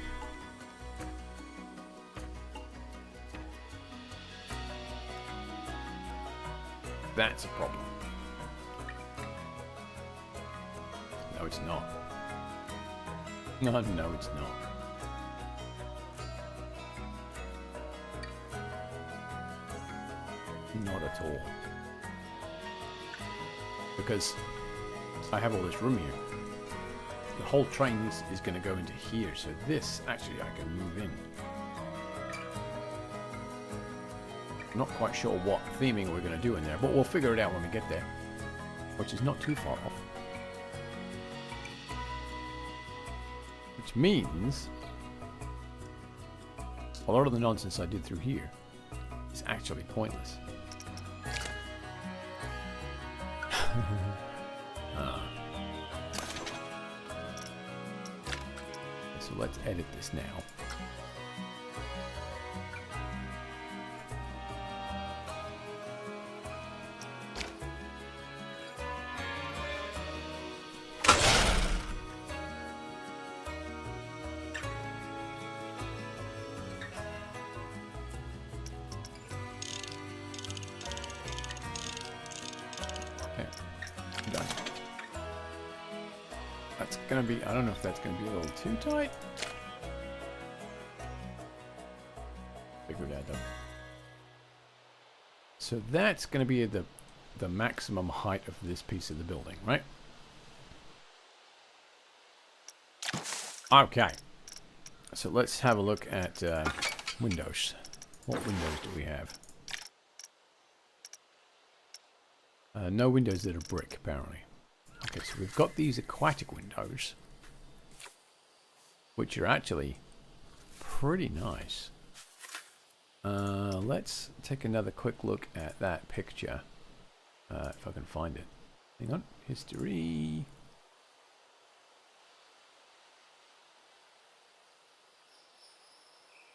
That's a problem. No, it's not. No, it's not. Not at all. Because I have all this room here. The whole train is going to go into here, so this actually I can move in. I'm not quite sure what theming we're going to do in there, but we'll figure it out when we get there, which is not too far off. Which means a lot of the nonsense I did through here is actually pointless. So let's edit this now. Done. That's gonna be, I don't know if that's gonna be a little too tight. Figure it out though. So that's gonna be the maximum height of this piece of the building, right? Okay. So let's have a look at windows. What windows do we have? No windows that are brick, apparently. Okay, so we've got these aquatic windows, which are actually pretty nice. Let's take another quick look at that picture, if I can find it. Hang on, history.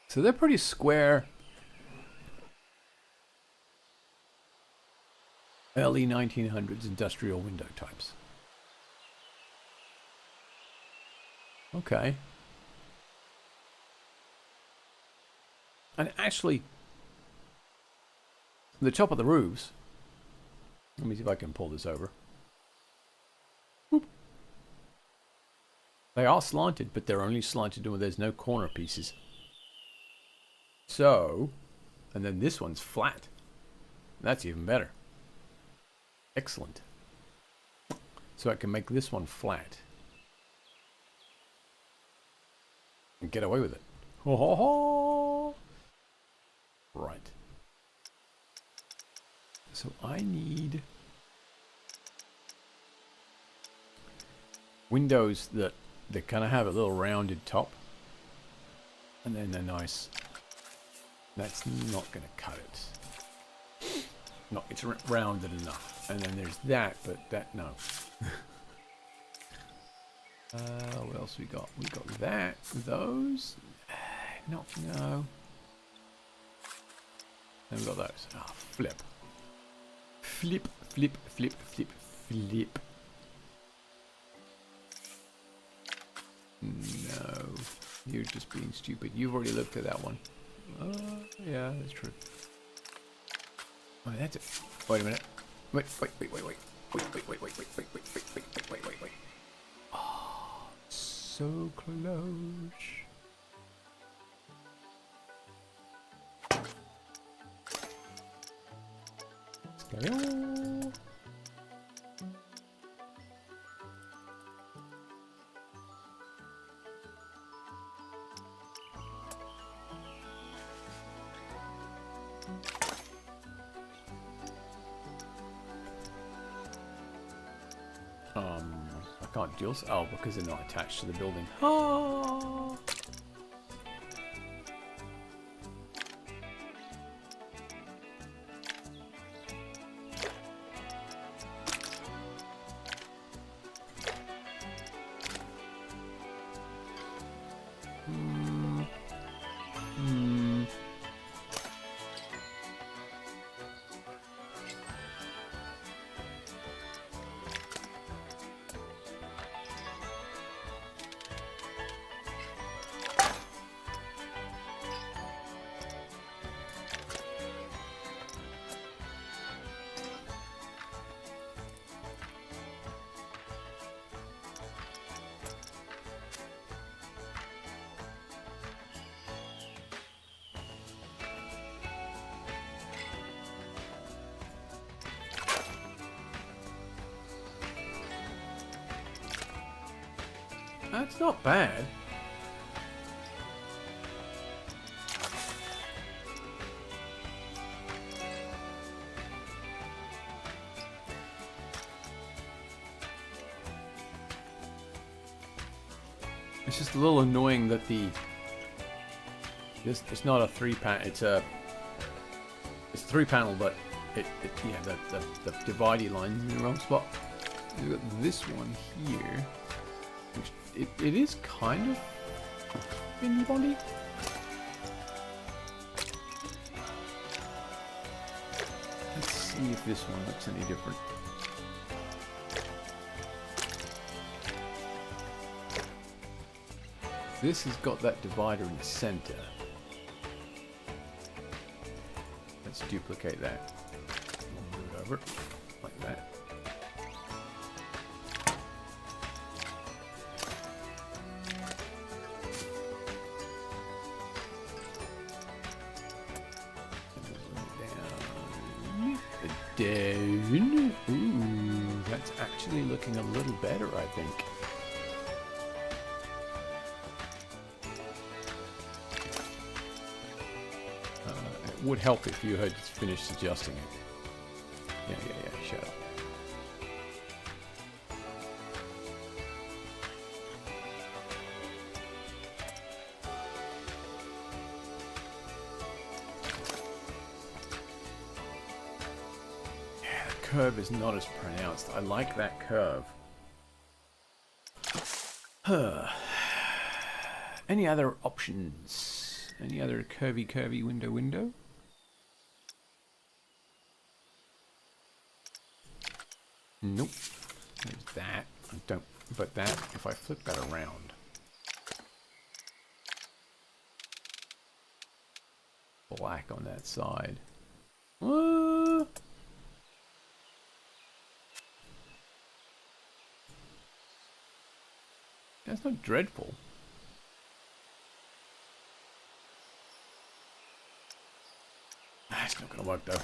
So they're pretty square. Early 1900s industrial window types. Okay. And actually, the top of the roofs, let me see if I can pull this over. Whoop. They are slanted, but they're only slanted when there's no corner pieces. So, and then this one's flat. That's even better. Excellent. So I can make this one flat. And get away with it. Ho ho ho! Right. So I need windows that they kind of have a little rounded top. And then they're nice. That's not going to cut it. No, it's rounded enough. And then there's that, but that, no. What else we got? We got that. Those. No. And we got those. Ah, flip. Flip, flip, flip, flip, flip. No. You're just being stupid. You've already looked at that one. Yeah, that's true. Oh, that's it. Wait a minute. Wait. Oh, so close. Let's go. I can't dual. Oh, because they're not attached to the building. Oh. That's not bad. It's just a little annoying that it's not a 3-panel. It's a 3-panel, but yeah, the dividey line's in the wrong spot. We've got this one here. Which it is kind of thin body. Let's see if this one looks any different. This has got that divider in the center. Let's duplicate that. We'll move it over like that. Down. Ooh, that's actually looking a little better, I think. It would help if you had finished adjusting it. Yeah, shut up. curve is not as pronounced. I like that curve. Any other options? Any other curvy window? Nope. There's that. I don't. But that, if I flip that around. Black on that side. That's not dreadful. It's not gonna work though.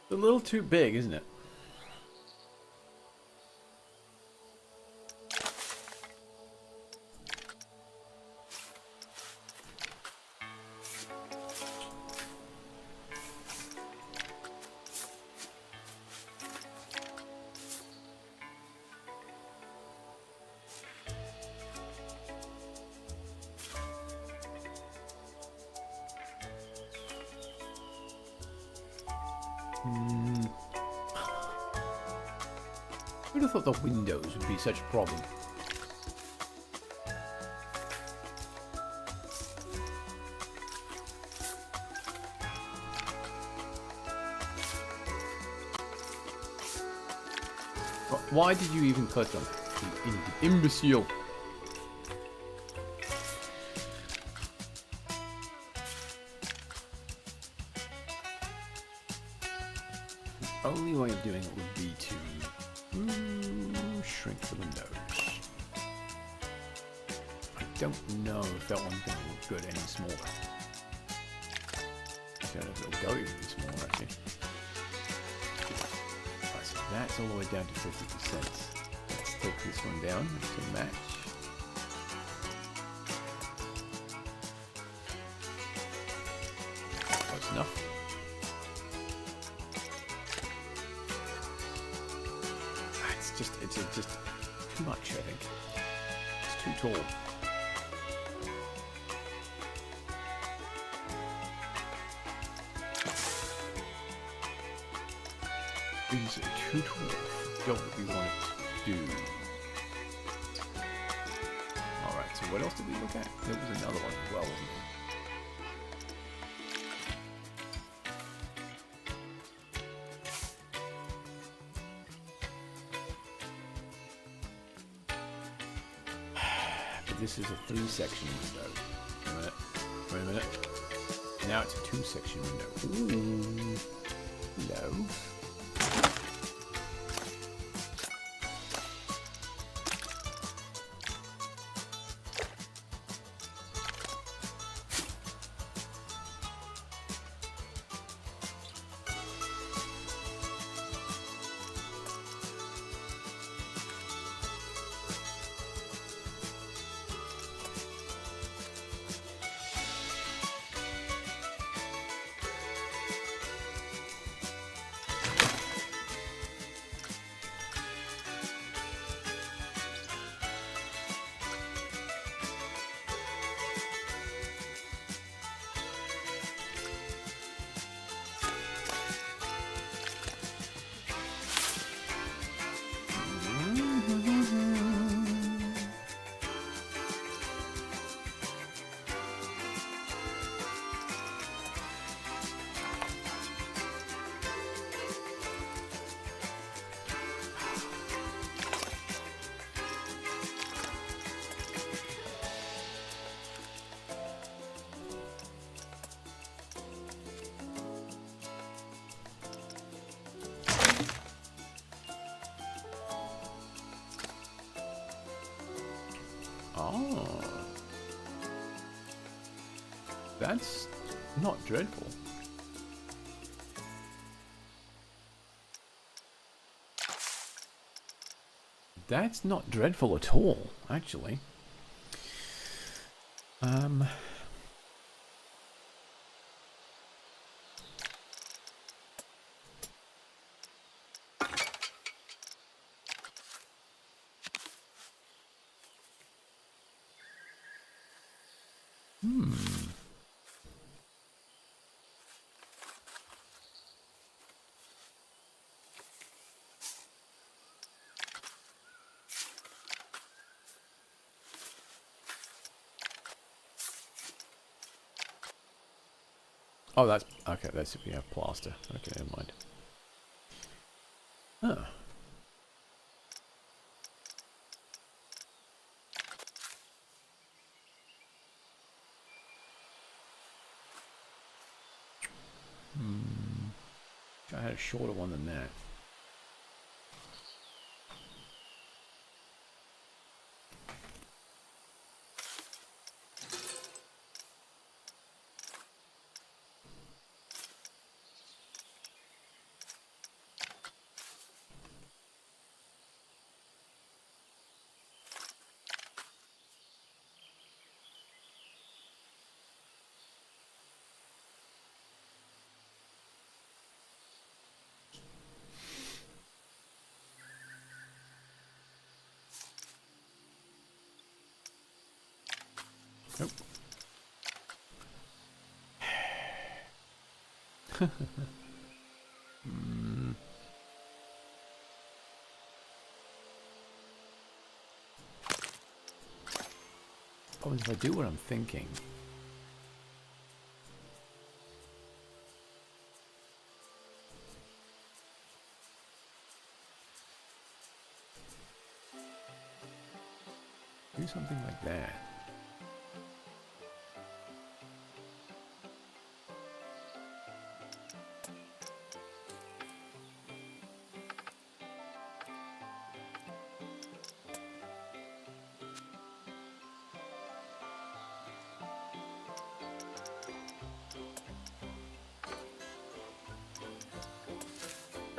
A little too big, isn't it? Who'd have thought the windows would be such a problem? Why did you even click them? You imbecile. The only way of doing it would be to shrink the windows. I don't know if that one's going to look good any smaller. I don't know if it'll go even smaller, actually. Right, so that's all the way down to 50%. Let's take this one down to match. Close enough. It's just too much, I think. It's too tall. These are too tall for the job that we want it to do. Alright, so what else did we look at? There was another one as well, wasn't there? This is a 3-section window. Wait a minute. Now it's a 2-section window. Ooh. Hello. That's not dreadful. That's not dreadful at all, actually. Oh, that's okay. That's if you have plaster. Okay, never mind. Huh. I had a shorter one than that. Nope. Oh, if I do what I'm thinking. Do something like that.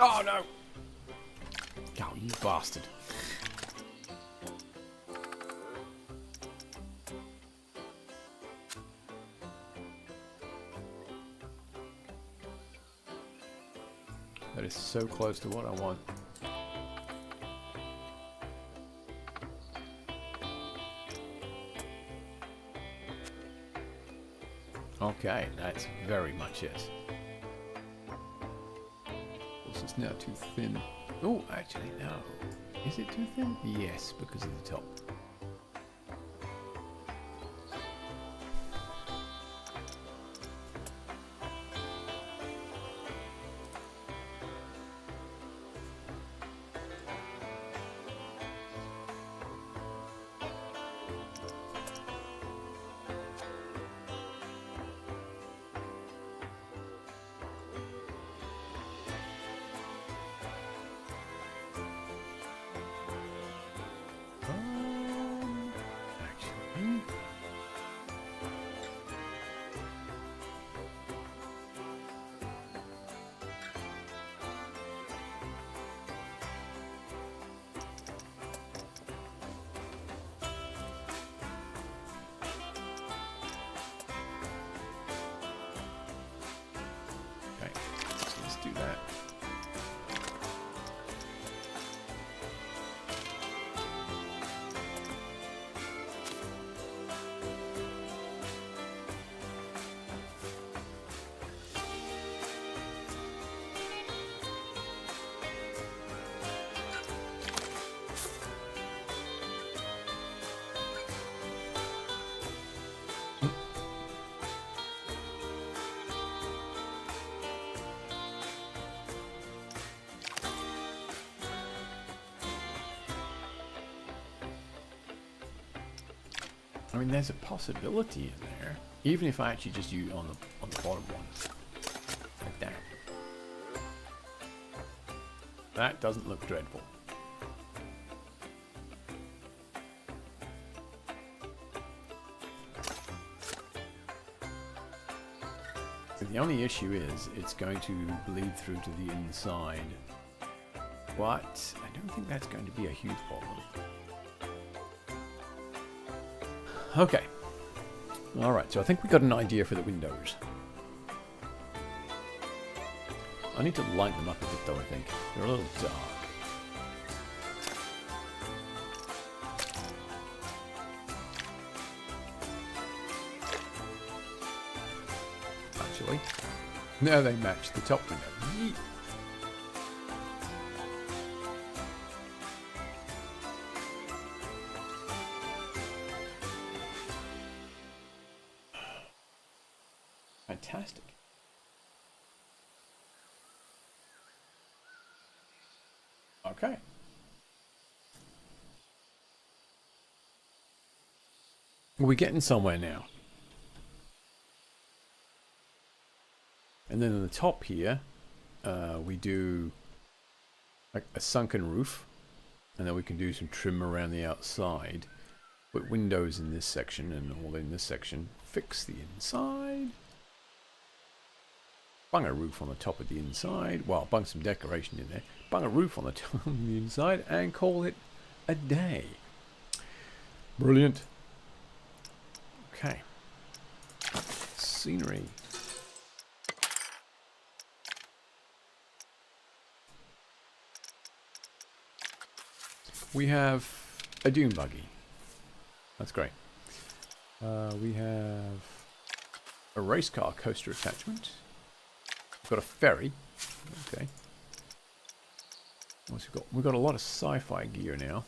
Oh no! Oh, you bastard. That is so close to what I want. Okay, that's very much it. It's now too thin. Oh, actually, no. Is it too thin? Yes, because of the top. Actually. Okay, so let's do that. I mean, there's a possibility in there, even if I actually just use on the bottom one, like that. That doesn't look dreadful. The only issue is it's going to bleed through to the inside. But I don't think that's going to be a huge problem. Okay. Alright, so I think we got an idea for the windows. I need to lighten them up a bit though, I think. They're a little dark. Actually. No, they match the top window. Yeet. Fantastic. Okay. We're getting somewhere now. And then on the top here, we do like a sunken roof. And then we can do some trim around the outside. Put windows in this section and all in this section. Fix the inside. Bung a roof on the top of the inside. Well, bung some decoration in there. Bung a roof on the top of the inside and call it a day. Brilliant. Okay. Scenery. We have a dune buggy. That's great. We have a race car coaster attachment. We've got a ferry. Okay. What's we've got a lot of sci-fi gear now.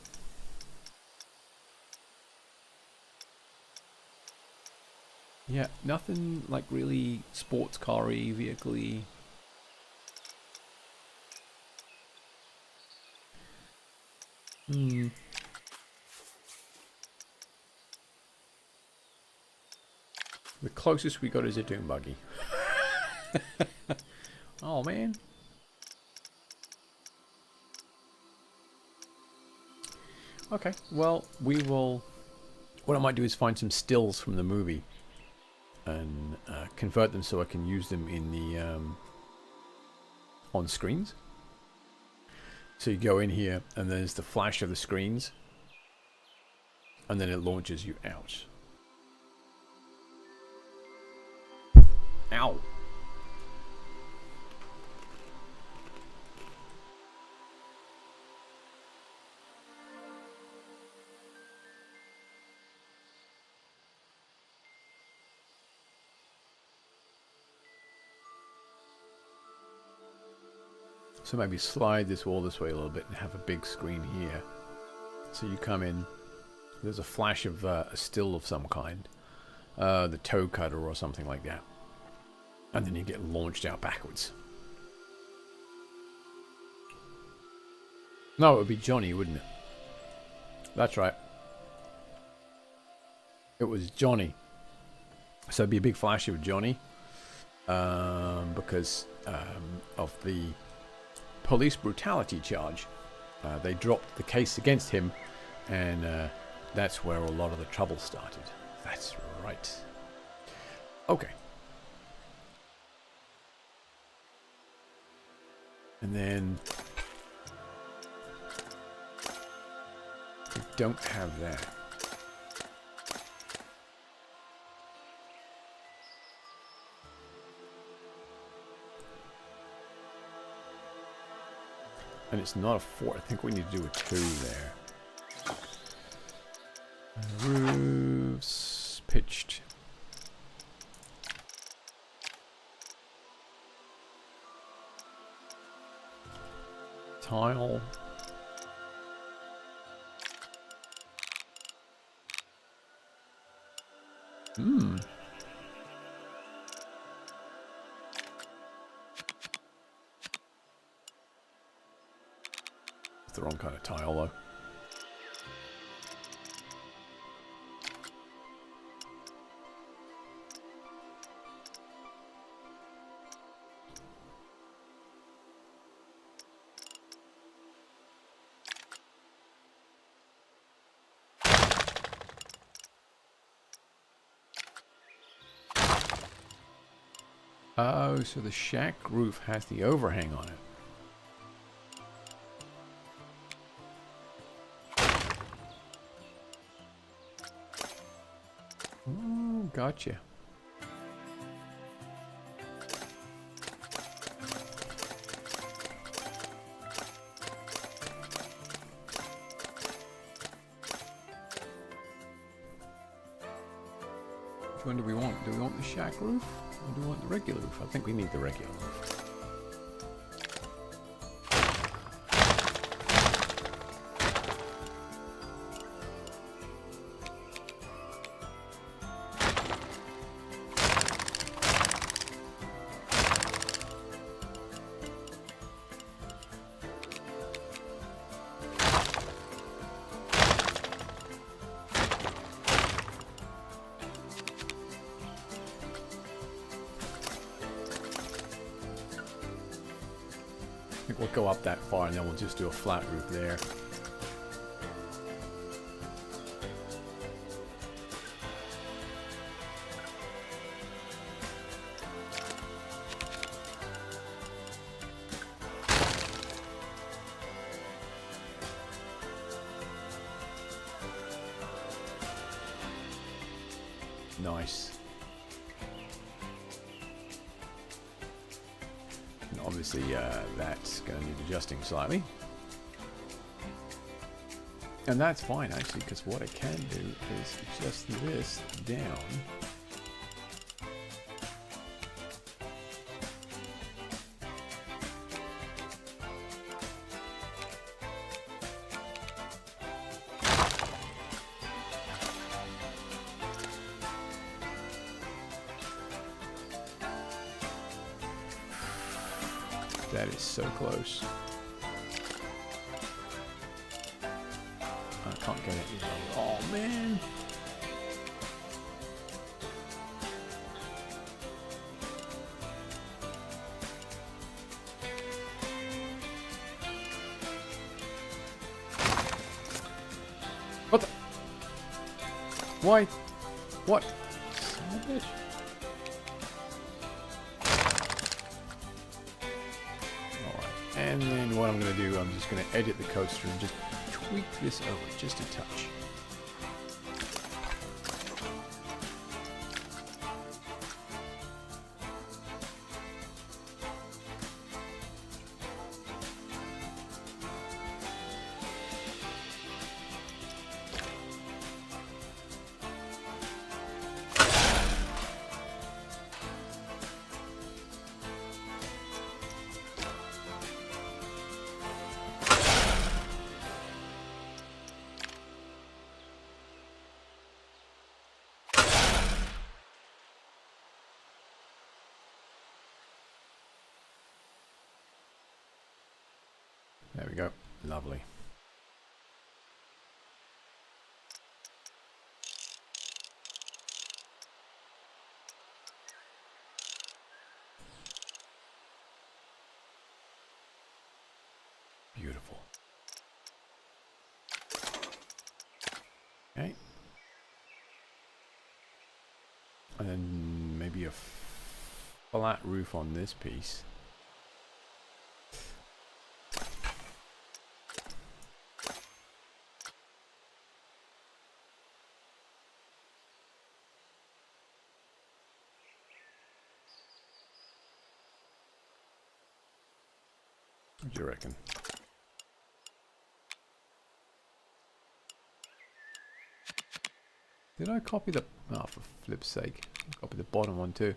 Yeah, nothing like really sports car-y, vehicle-y. The closest we got is a dune buggy. Oh man. Okay, well, we will... What I might do is find some stills from the movie and convert them so I can use them in the on screens. So you go in here and there's the flash of the screens and then it launches you out. Ow. So maybe slide this wall this way a little bit and have a big screen here. So you come in, there's a flash of a still of some kind, the toe cutter or something like that. And then you get launched out backwards. No, it would be Johnny, wouldn't it? That's right. It was Johnny. So it'd be a big flash of Johnny. Because of the police brutality charge. They dropped the case against him. And that's where a lot of the trouble started. That's right. Okay. And then we don't have that. And it's not a 4. I think we need to do a 2 there. Roofs pitched. Tile. It's the wrong kind of tile though. Oh, so the shack roof has the overhang on it. Oh, gotcha. Which one do we want? Do we want the shack roof? Or do we want the regular roof? I think we need the regular roof. I think we'll go up that far and then we'll just do a flat roof there. Nice. And obviously, that's going to need adjusting slightly. And that's fine, actually, because what I can do is adjust this down. That is so close. I can't get it. Oh man! What the? Why? What? Son of a bitch. And then what I'm going to do, I'm just going to edit the coaster and just tweak this over just a touch. There we go. Lovely. Beautiful. Okay. And then maybe a flat roof on this piece. What do you reckon? Did I copy the... Oh, for flip's sake. Copy the bottom one too.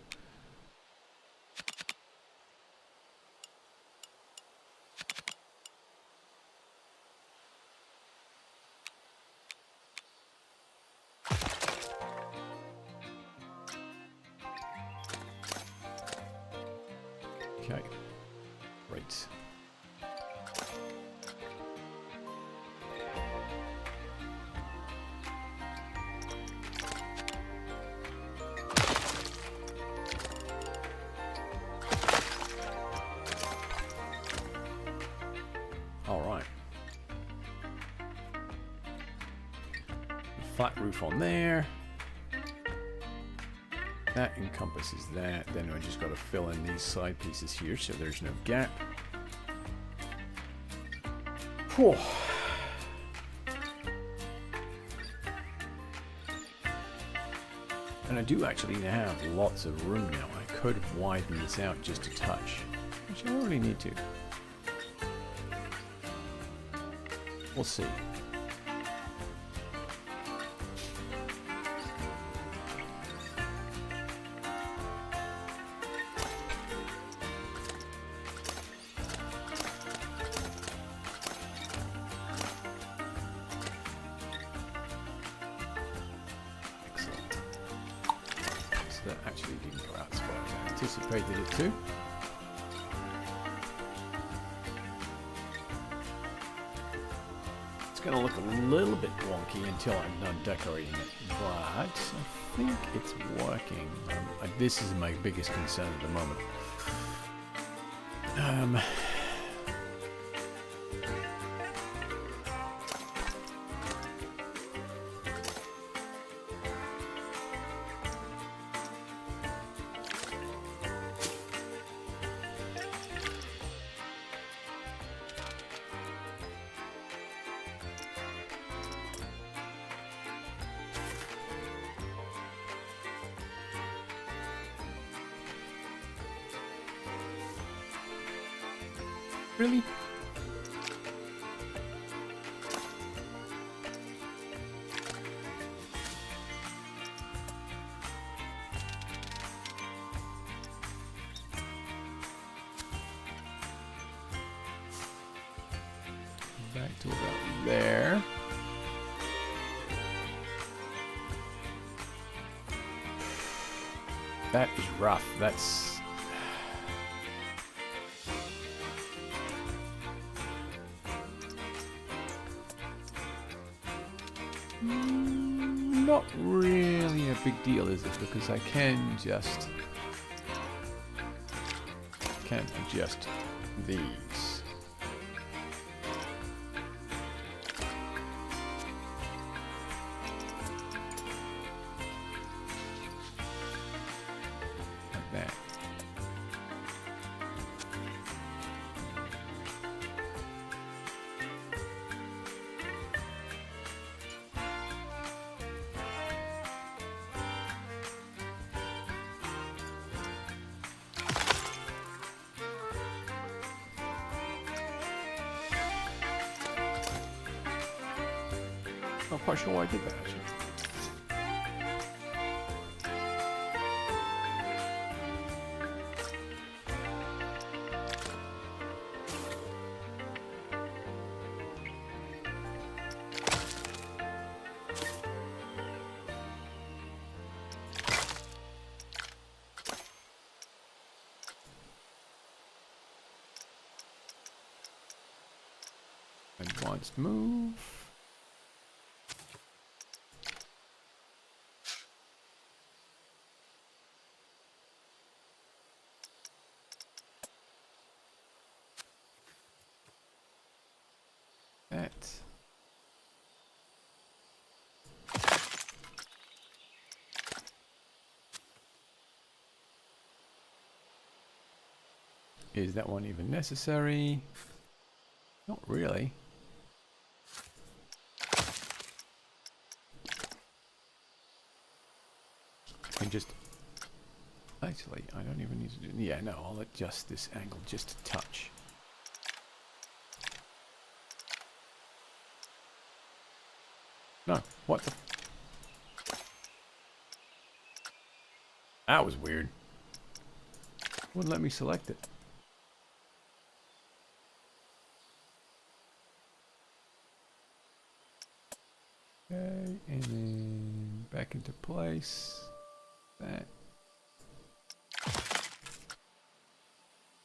Okay. Great. All right. Flat roof on there. that encompasses that. Then I just got to fill in these side pieces here so there's no gap. Whew. And I do actually have lots of room now. I could have widened this out just a touch, which I don't really need to. We'll see. That actually didn't go out as far as I anticipated it to. It's going to look a little bit wonky until I'm done decorating it, but I think it's working. This is my biggest concern at the moment. Really? Back to about there. That is rough. That's... not really a big deal, is it? Because I can adjust these. Like that. Not quite sure why I did that, actually. Advanced move. That. Is that one even necessary? Not really. I can just... Actually, I don't even need to do... Yeah, no, I'll adjust this angle just a touch. No, what the... That was weird. Wouldn't let me select it. Okay, and then back into place. That.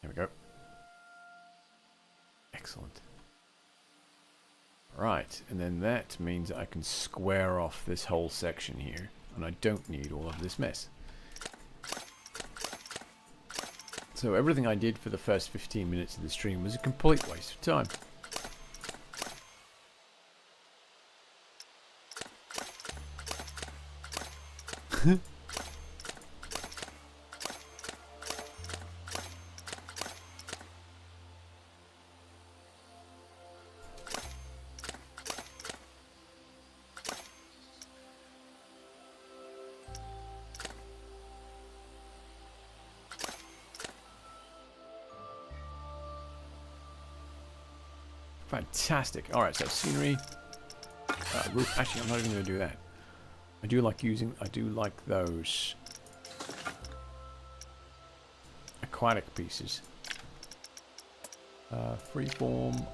There we go. Excellent. Right, and then that means I can square off this whole section here, and I don't need all of this mess. So everything I did for the first 15 minutes of the stream was a complete waste of time. Fantastic. All right, so scenery, roof. Actually, I'm not even going to do that. I do like those aquatic pieces. Freeform.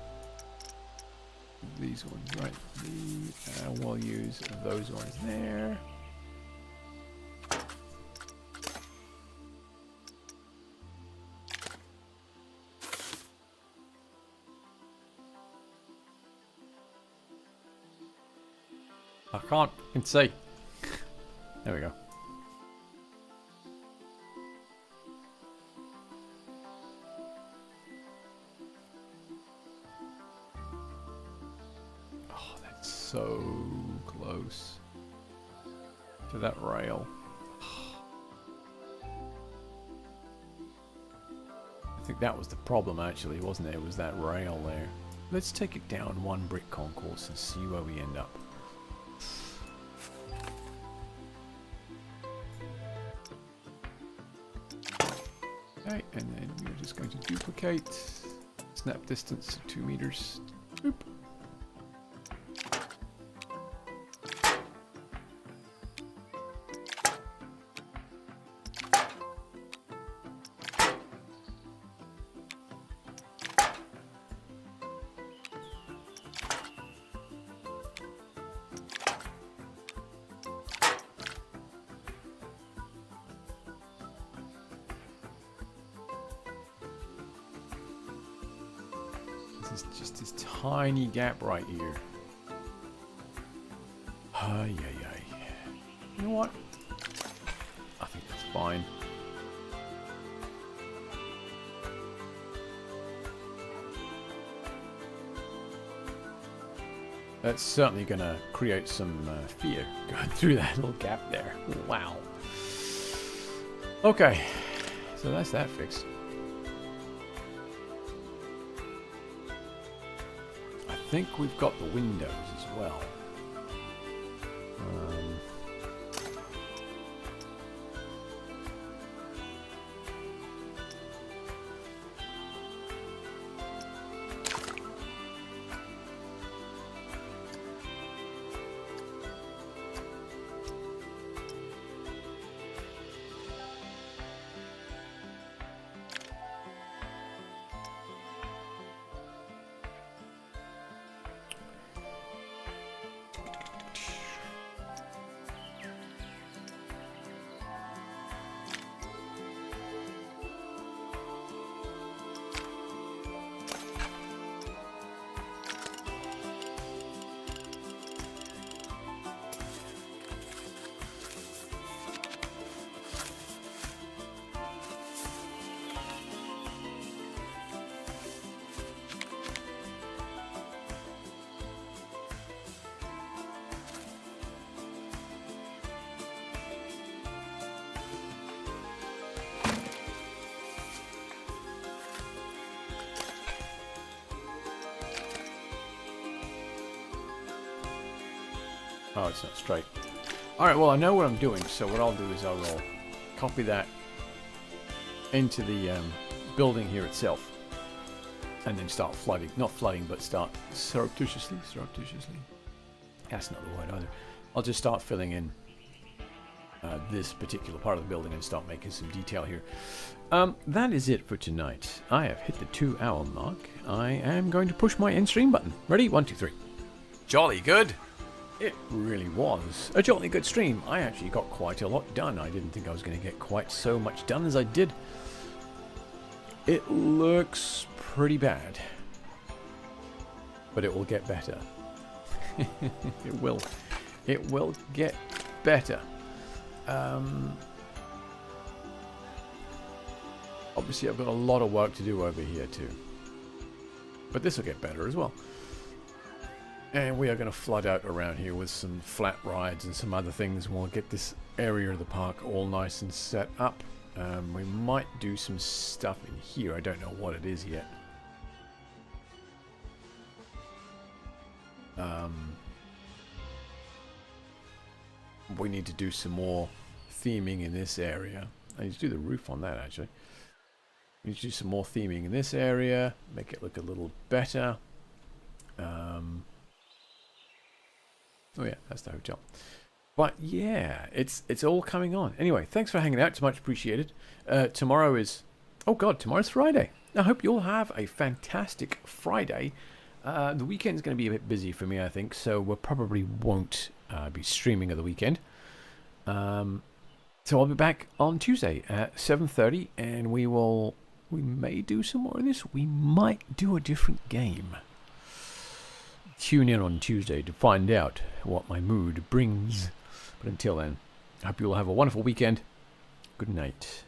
These ones right there. And we'll use those ones there. I can't fucking see. There we go. Oh, that's so close to that rail. I think that was the problem actually, wasn't it? It was that rail there. Let's take it down one brick concourse and see where we end up. Okay, and then we're just going to duplicate. Snap distance to 2 meters. Boop. This is just this tiny gap right here. Ay, ay, ay. You know what? I think that's fine. That's certainly going to create some fear going through that little gap there. Wow. Okay, so that's that fixed. I think we've got the windows as well. Oh, it's not straight. Alright, well I know what I'm doing, so what I'll do is I will copy that into the building here itself. And then start flooding. Not flooding, but start surreptitiously. That's not the word either. I'll just start filling in this particular part of the building and start making some detail here. That is it for tonight. I have hit the 2-hour mark. I am going to push my end stream button. Ready? 1, 2, 3. Jolly good. It really was a jolly good stream. I actually got quite a lot done. I didn't think I was going to get quite so much done as I did. It looks pretty bad, but it will get better. It will get better. Obviously I've got a lot of work to do over here too, but this will get better as well. And we are going to flood out around here with some flat rides and some other things. We'll get this area of the park all nice and set up. We might do some stuff in here. I don't know what it is yet. We need to do some more theming in this area. I need to do the roof on that actually. We need to do some more theming in this area. Make it look a little better. Oh yeah, that's the hotel. But yeah, it's all coming on. Anyway, thanks for hanging out. It's much appreciated. Tomorrow is, oh God, tomorrow's Friday. I hope you'll have a fantastic Friday. The weekend's going to be a bit busy for me, I think, so we probably won't be streaming at the weekend. So I'll be back on Tuesday at 7:30, and we may do some more of this. We might do a different game. Tune in on Tuesday to find out what my mood brings. But until then, I hope you all have a wonderful weekend. Good night.